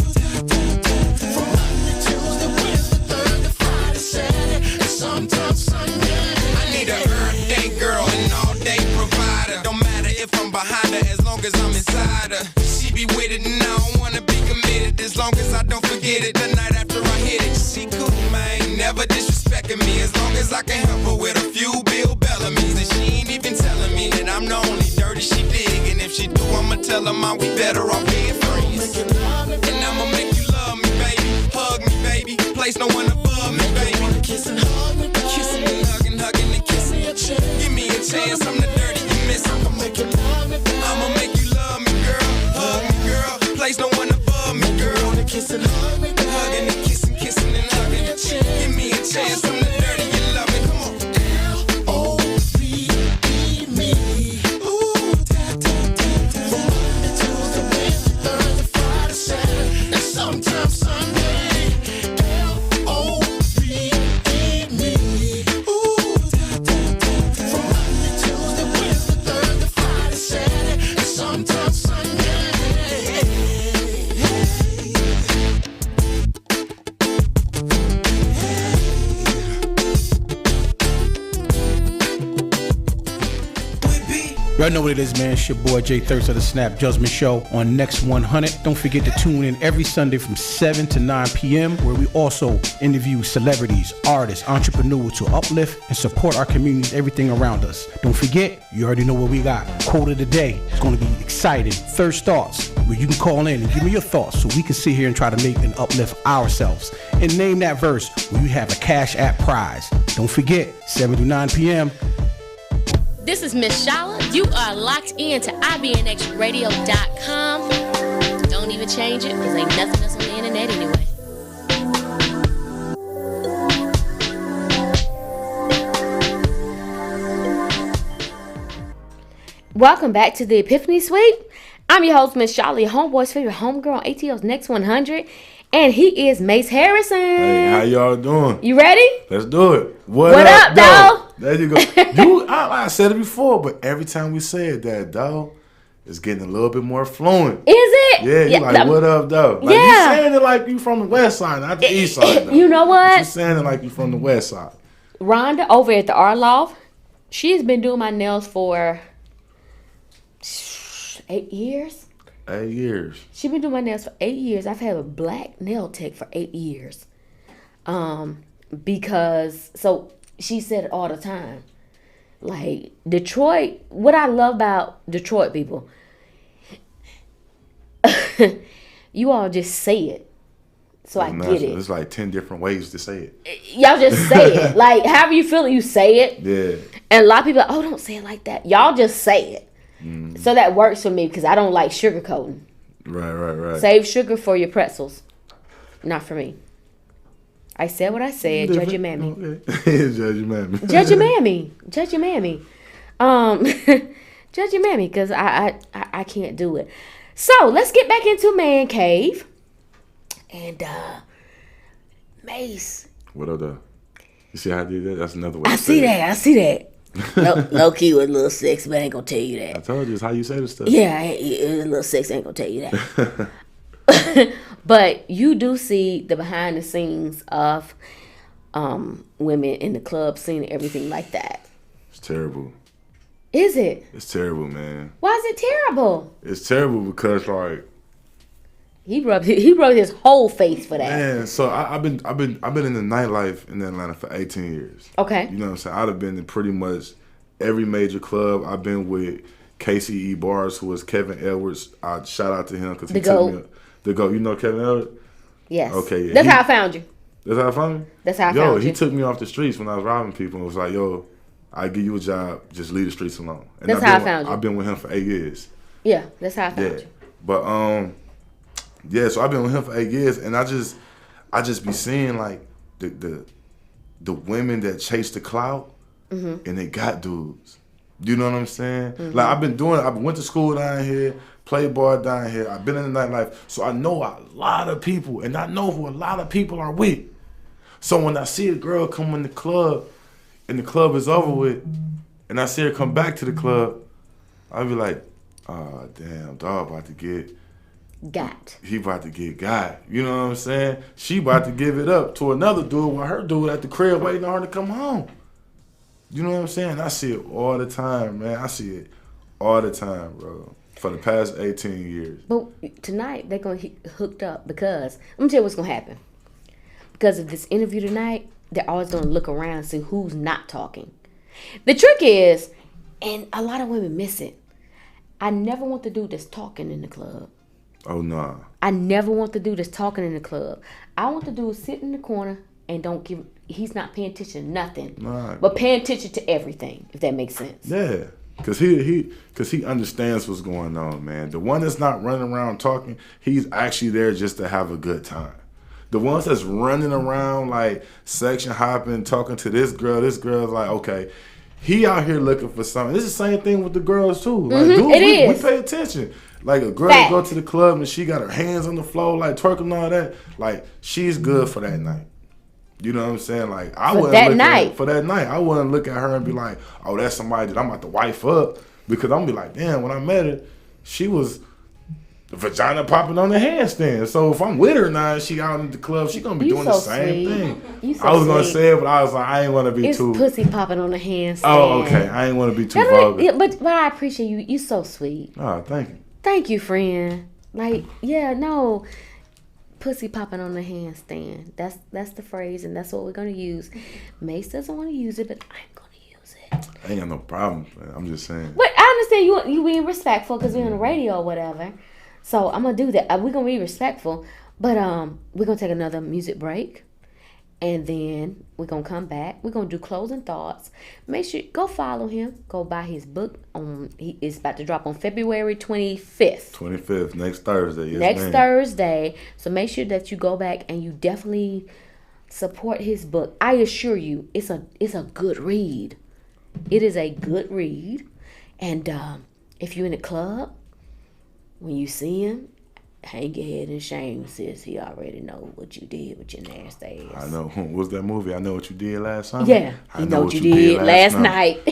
from Monday to the Wednesday, Thursday, Friday, Saturday, and sometimes Sunday. I need a earth day girl, an all-day provider. Don't matter if I'm behind her, as long as I'm inside her. She be with it and I don't wanna be committed, as long as I don't forget it the night after I hit it. She cool, man, never disrespecting me, as long as I can help her with a few Bill Bellamy's. And she ain't even telling me that I'm the only dirty she dig. And if she do, I'ma tell her, man, we better off being friends. And I'ma make you love me, baby. Hug me, baby. Place no one above me, baby. Kissing and hugging and kissing. Give me a chance, I'm the dirty you miss. I'ma make you love me, girl. Hug me, girl. Place no one above me, girl. Kissing, hugging and kissing and hugging. Give me a chance, I'm the dirty you love it. Come on. L-O-V-E me. Ooh, from Monday to the Wednesday, Thursday, Friday, Saturday, and sometimes Sunday. L-O-V-E me. Ooh, from Monday to the Wednesday, Thursday, Friday, Saturday, and sometimes Sunday. Y'all know what it is, man. It's your boy Jay Thirst of the Snap Judgment Show on Next 100. Don't forget to tune in every Sunday from 7 to 9 p.m. where we also interview celebrities, artists, entrepreneurs to uplift and support our communities, everything around us. Don't forget, you already know what we got. Quote of the day. It's going to be exciting. Thirst Thoughts, where you can call in and give me your thoughts so we can sit here and try to make and uplift ourselves. And name that verse where you have a Cash App prize. Don't forget, 7 to 9 p.m. This is Ms.Shala. You are locked in to IBNXradio.com. Don't even change it, because ain't nothing else on the internet anyway. Welcome back to the Epiphany Suite. I'm your host, Ms.Shala, your homeboy's favorite homegirl on ATL's Next 100. And he is Mace Harrison. Hey, how y'all doing? You ready? Let's do it. What up, dog? There you go. I said it before, but every time we say it, that dog is getting a little bit more fluent. Is it? Yeah, you like, what up, dog? Like, you saying it like you from the west side, not the east side, though. You know what? You saying it like you from the west side. Rhonda over at the Art Loft, she's been doing my nails for 8 years. 8 years. She's been doing my nails for 8 years. I've had a black nail tech for 8 years. Because, so she said it all the time. Like, Detroit, what I love about Detroit people, you all just say it. So I get it. There's like 10 different ways to say it. Y'all just say it. Like, however you feel it, you say it. Yeah. And a lot of people are like, oh, don't say it like that. Y'all just say it. Mm. So that works for me because I don't like sugarcoating. Right. Save sugar for your pretzels. Not for me. I said what I said. Judge your mammy. Okay. Judge your mammy. Judge your mammy. Judge your mammy. Judge your mammy because I can't do it. So let's get back into Man Cave. And Mace. What up, though? You see how I did that? That's another way. I see that. Low key was a little sexy, but I ain't gonna tell you that. I told you, it's how you say the stuff. Yeah, it was a little sexy, I ain't gonna tell you that. But you do see the behind the scenes of women in the club scene and everything like that. It's terrible. Is it? It's terrible, man. Why is it terrible? It's terrible because like he rubbed his whole face for that. Man, so I've been in the nightlife in Atlanta for 18 years. Okay. You know what I'm saying? I'd have been in pretty much every major club. I've been with KCE Bars, who was Kevin Edwards. I shout out to him because he took me. The GOAT. You know Kevin Edwards? Yes. Okay. Yeah. That's how I found you. That's how I found you? That's how I found you. He took me off the streets when I was robbing people and was like, yo, I give you a job, just leave the streets alone. And that's how I found you. I've been with him for 8 years. Yeah, that's how I found you. But so I've been with him for 8 years, and I just be seeing like the women that chase the clout, and they got dudes. You know what I'm saying? Like I've been doing it. I went to school down here, played ball down here. I've been in the nightlife, so I know a lot of people, and I know who a lot of people are with. So when I see a girl come in the club, and the club is over with, and I see her come back to the club, I be like, oh damn, dog about to get got. He about to get got. You know what I'm saying? She about to give it up to another dude while her dude at the crib waiting on her to come home. You know what I'm saying? I see it all the time, man. I see it all the time, bro. For the past 18 years. But tonight, they're going to get hooked up because, let me tell you what's going to happen. Because of this interview tonight, they're always going to look around and see who's not talking. The trick is, and a lot of women miss it, I never want the dude that's talking in the club. Oh, nah. I never want the dude that's talking in the club. I want the dude sit in the corner and he's not paying attention to nothing. Nah. But paying attention to everything, if that makes sense. Yeah. Because he understands what's going on, man. The one that's not running around talking, he's actually there just to have a good time. The ones that's running around like section hopping, talking to this girl's like, okay, he out here looking for something. This is the same thing with the girls too. Like, dude, we pay attention. Like a girl go to the club and she got her hands on the floor, like twerking and all that. Like she's good for that night. You know what I'm saying? Like I wouldn't look for that night. I wouldn't look at her and be like, oh, that's somebody that I'm about to wife up, because I'm gonna be like, damn, when I met her, she was the vagina popping on the handstand. So if I'm with her now and she out in the club, she gonna be doing the same thing. I was gonna say it, but I was like, I ain't wanna be too pussy popping on the handstand. Oh, okay. I ain't wanna be too vulgar. But I appreciate you. You so sweet. Oh, thank you. Thank you, friend. Like, yeah, no. Pussy popping on the handstand. That's the phrase, and that's what we're gonna use. Mace doesn't want to use it, but I'm gonna use it. I ain't got no problem. I'm just saying. But I understand you being respectful because we're on the radio or whatever. So I'm gonna do that. We're gonna be respectful, but we're gonna take another music break, and then we're gonna come back. We're gonna do closing thoughts. Make sure go follow him. Go buy his book. He is about to drop on February 25th. 25th, next Thursday. Yes, next Thursday. So make sure that you go back and you definitely support his book. I assure you, it's a good read. It is a good read, and if you're in a club, when you see him, hang your head in shame, sis. He already know what you did with your nasty ass. I know. What's that movie? I Know What You Did Last Summer? Yeah. I know what you did last night.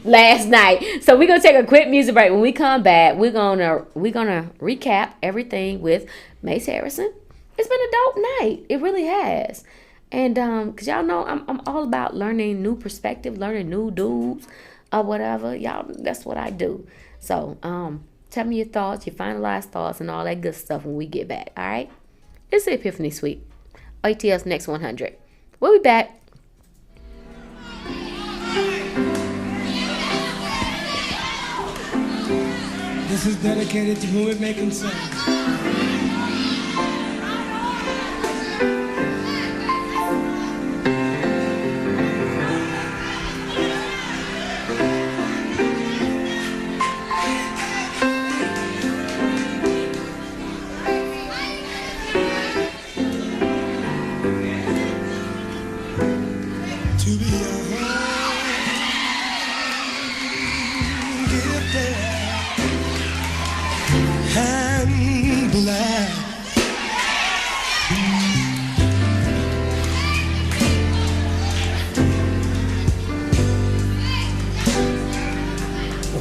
Last night. So we're gonna take a quick music break. When we come back, we're gonna recap everything with Mace Harrison. It's been a dope night. It really has. And cause y'all know I'm all about learning new perspective, learning new dudes or whatever. Y'all, that's what I do. So tell me your thoughts, your finalized thoughts, and all that good stuff when we get back, all right? It's the Epiphany Suite. ATL's Next 100. We'll be back. This is dedicated to whom it may concern.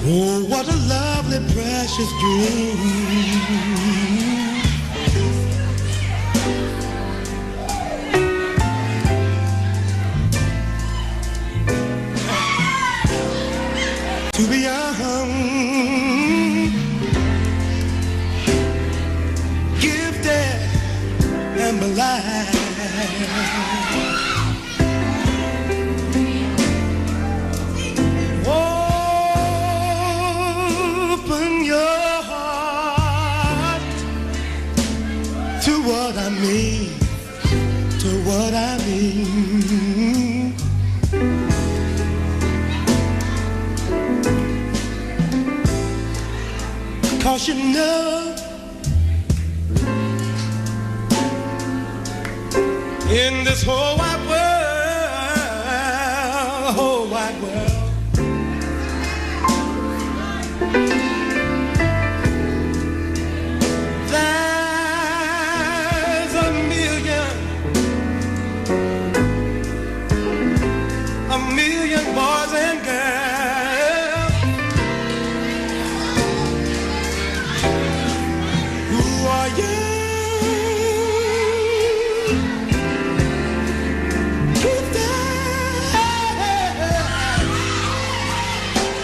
Oh, what a lovely, precious dream. 'Cause you know, in this whole wide world, there's a million boys and girls who are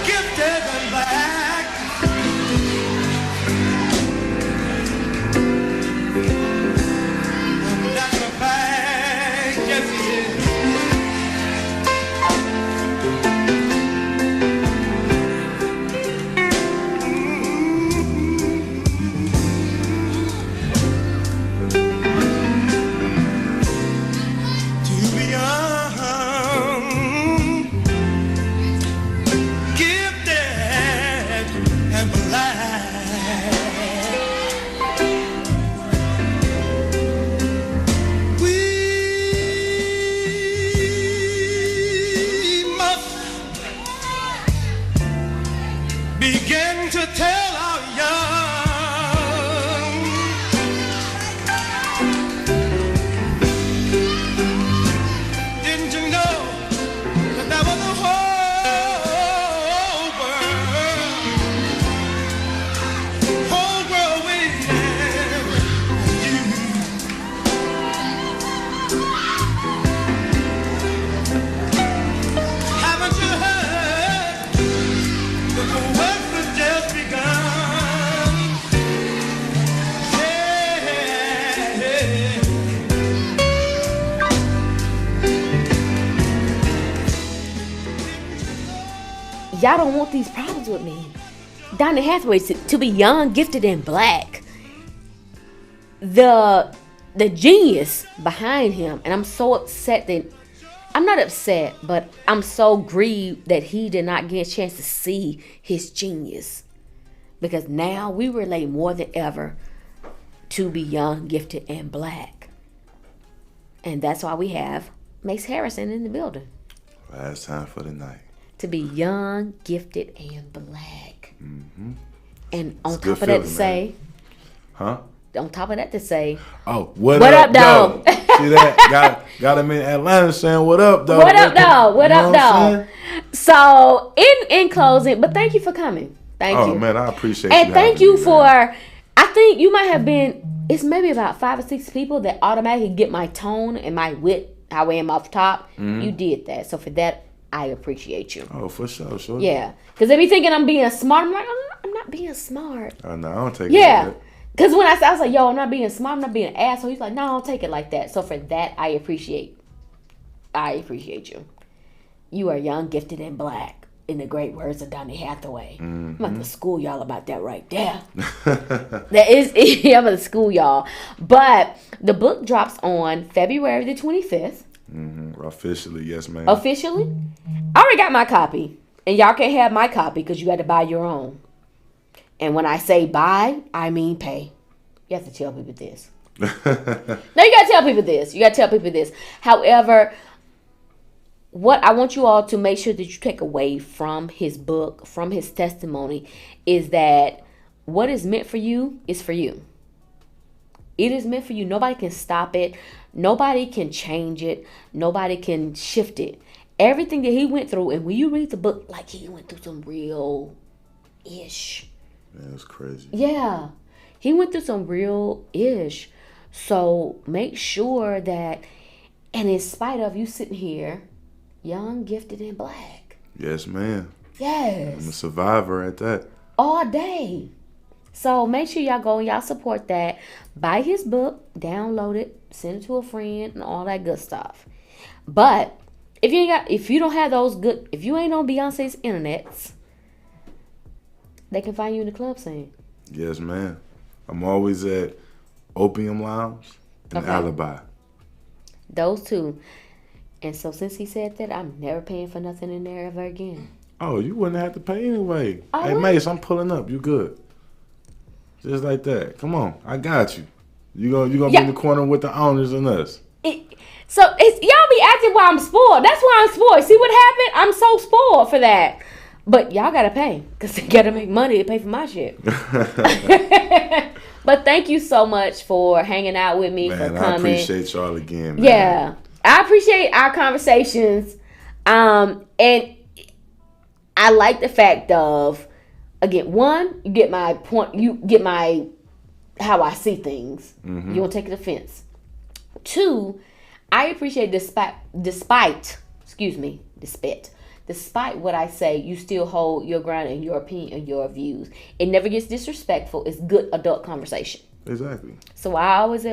gifted and black. And that's a fact, yes it is. To be young, gifted and black, we must begin to tell our young. Didn't you know that there was a whole world waiting for you? Haven't you heard that the work has just begun? Yeah. Y'all don't want these problems with me. Donny Hathaway to be young, gifted, and black. The genius behind him, and I'm so upset that I'm not upset, but I'm so grieved that he did not get a chance to see his genius, because now we relate more than ever to be young, gifted, and black, and that's why we have Mace Harrison in the building. Last time for the night. To be young, gifted, and black. Mm-hmm. And on It's top good of that to feeling, say, Huh? on top of that to say, Oh, what up, though? though? See that? Got him in Atlanta saying what up, though. What up, though? What You up, know I'm though? So, in closing, but thank you for coming. Thank you. Oh, man, I appreciate And you thank having you me, for, man. I think you might have been, it's maybe about 5 or 6 people that automatically get my tone and my wit, how I am off top. Mhm. You did that. So, for that, I appreciate you. Oh, for sure, sure. Yeah. Because they be thinking I'm being smart. I'm like, I'm not being smart. Oh, no, I don't take it Yeah. like that. Because when I was like, yo, I'm not being smart, I'm not being an asshole. He's like, no, I don't take it like that. So for that, I appreciate you. You are young, gifted, and black. In the great words of Donny Hathaway. I'm about to school y'all about that right there. That is, I'm about to school y'all. But the book drops on February the 25th. Mm-hmm. Officially, yes, ma'am. Officially? I already got my copy. And y'all can't have my copy because you got to buy your own. And when I say buy, I mean pay. You have to tell people this. No, you got to tell people this. However, what I want you all to make sure that you take away from his book, from his testimony, is that what is meant for you is for you. It is meant for you. Nobody can stop it. Nobody can change it. Nobody can shift it. Everything that he went through, and when you read the book, like he went through some real-ish. Man, it's crazy. Yeah. He went through some real-ish. So make sure that, and in spite of you sitting here, young, gifted, and black. Yes, ma'am. Yes. I'm a survivor at that. All day. So make sure y'all go and y'all support that. Buy his book, download it, send it to a friend, and all that good stuff. But if you don't have those good, if you ain't on Beyonce's internets, they can find you in the club scene. Yes, ma'am. I'm always at Opium Lounge and Okay. Alibi. Those two. And so since he said that, I'm never paying for nothing in there ever again. Oh, you wouldn't have to pay anyway. I Hey, would. Mace, I'm pulling up. You good? Just like that. Come on, I got you. You gonna be in the corner with the owners and us. So y'all be acting while I'm spoiled. That's why I'm spoiled. See what happened? I'm so spoiled for that. But y'all gotta pay because they gotta make money to pay for my shit. But thank you so much for hanging out with me, for coming. I appreciate y'all again, man. Yeah, I appreciate our conversations. And I like the fact of, again, one, you get my point, you get my how I see things. Mm-hmm. You won't take an offense. Two, I appreciate despite what I say, you still hold your ground and your opinion and your views. It never gets disrespectful. It's good adult conversation. Exactly. So I always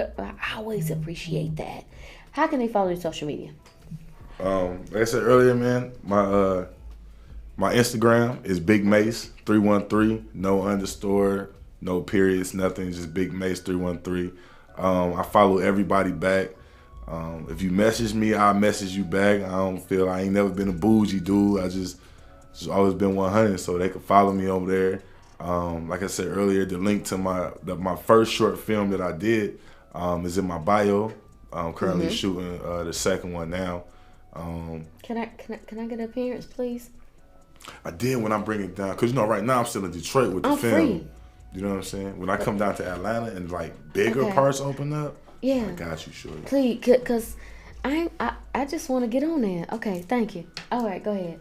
appreciate that. How can they follow you on social media? Like I said earlier, man, my Instagram is Big Mace 313. No underscore, no periods, nothing. Just Big Mace 313. I follow everybody back. If you message me, I'll message you back. I ain't never been a bougie dude. I just always been 100, so they can follow me over there. Like I said earlier, the link to my first short film that I did is in my bio. I'm currently shooting the second one now. Can I get an appearance, please? I did when I bring it down, cause right now I'm still in Detroit with the film. Free. You know what I'm saying? When I come down to Atlanta and like bigger parts open up, yeah, I got you, shorty. Please, cause I just want to get on there. Okay, thank you. All right, go ahead.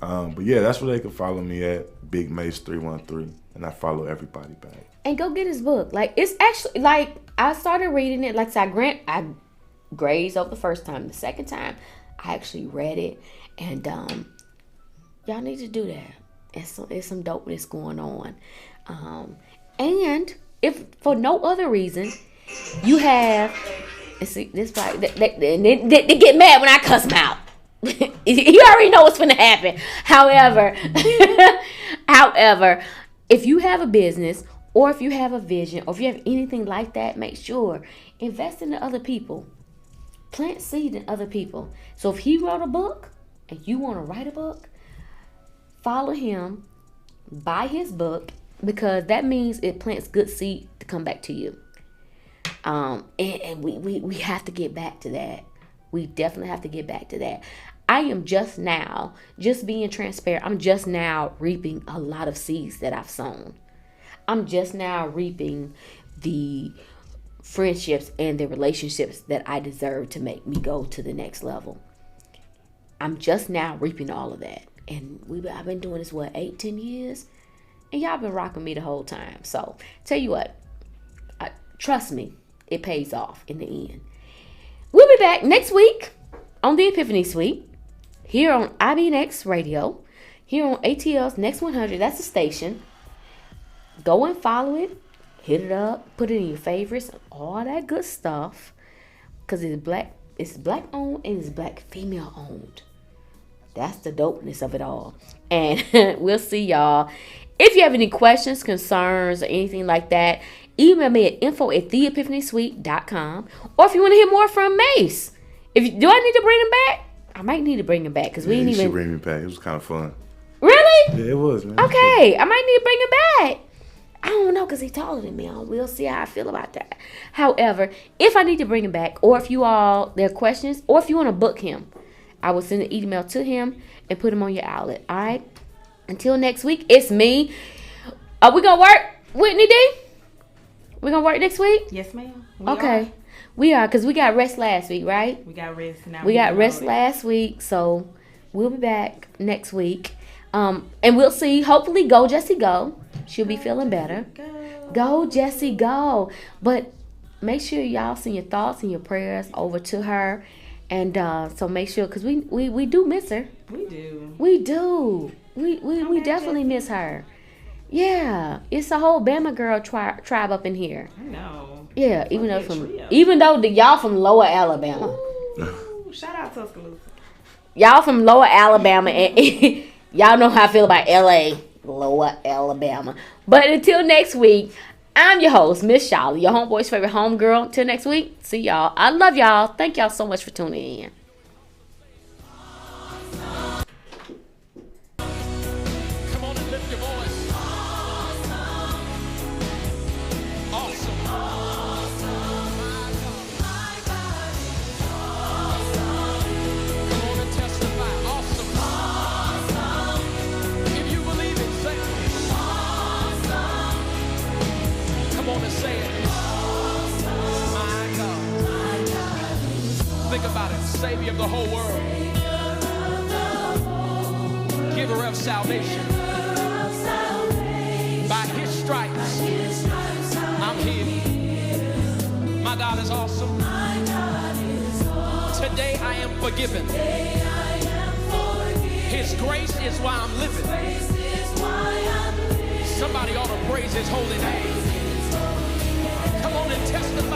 But yeah, that's where they can follow me at, Big Mace 313, and I follow everybody back. And go get his book. Like, it's actually like I started reading it. Like, so I grazed over the first time. The second time, I actually read it, and y'all need to do that. It's some dopeness going on. And if for no other reason, you have, and see, this like they get mad when I cuss them out. You already know what's gonna happen. However, if you have a business or if you have a vision or if you have anything like that, make sure invest in the other people. Plant seed in other people. So if he wrote a book and you want to write a book, follow him, buy his book, because that means it plants good seed to come back to you. And we have to get back to that. We definitely have to get back to that. I am just being transparent, I'm just now reaping a lot of seeds that I've sown. I'm just now reaping the friendships and the relationships that I deserve to make me go to the next level. I'm just now reaping all of that. And I've been doing this, 8-10 years? And y'all been rocking me the whole time. So, tell you what, trust me, it pays off in the end. We'll be back next week on the Epiphany Suite, here on IBNX Radio, here on ATL's Next 100. That's the station. Go and follow it, hit it up, put it in your favorites, all that good stuff. Because it's black owned and it's black female owned. That's the dopeness of it all. And we'll see y'all. If you have any questions, concerns, or anything like that, email me at info@theepiphanyt.com. Or if you want to hear more from Mace, do I need to bring him back? I might need to bring him back because we didn't even. You should bring me back. It was kind of fun. Really? Yeah, it was, man. Okay, I might need to bring him back. I don't know because he's taller than me. We'll see how I feel about that. However, if I need to bring him back, or if you all there are questions, or if you want to book him, I will send an email to him and put him on your outlet. All right. Until next week, it's me. Are we gonna work, Whitney D? We gonna work next week? Yes, ma'am. We are, because we got rest last week, right? We got rest now. We got rest last week, so we'll be back next week. And we'll see. Hopefully, go Jessie go. She'll be feeling better. Go Jessie go. But make sure y'all send your thoughts and your prayers over to her. And so make sure, because we do miss her. We do. We do. We definitely miss her. Yeah, it's a whole Bama girl tribe up in here. I know. Yeah, even though y'all from Lower Alabama. Ooh, shout out Tuscaloosa. Y'all from Lower Alabama, and y'all know how I feel about LA, Lower Alabama. But until next week, I'm your host, Ms.Shala, your homeboy's favorite homegirl. Until next week, see y'all. I love y'all. Thank y'all so much for tuning in. Think about it, Savior of the whole world, giver of salvation. By his stripes, I'm healed. My God is awesome. Today I am forgiven. His grace is why I'm living. Somebody ought to praise his holy name. Come on and testify.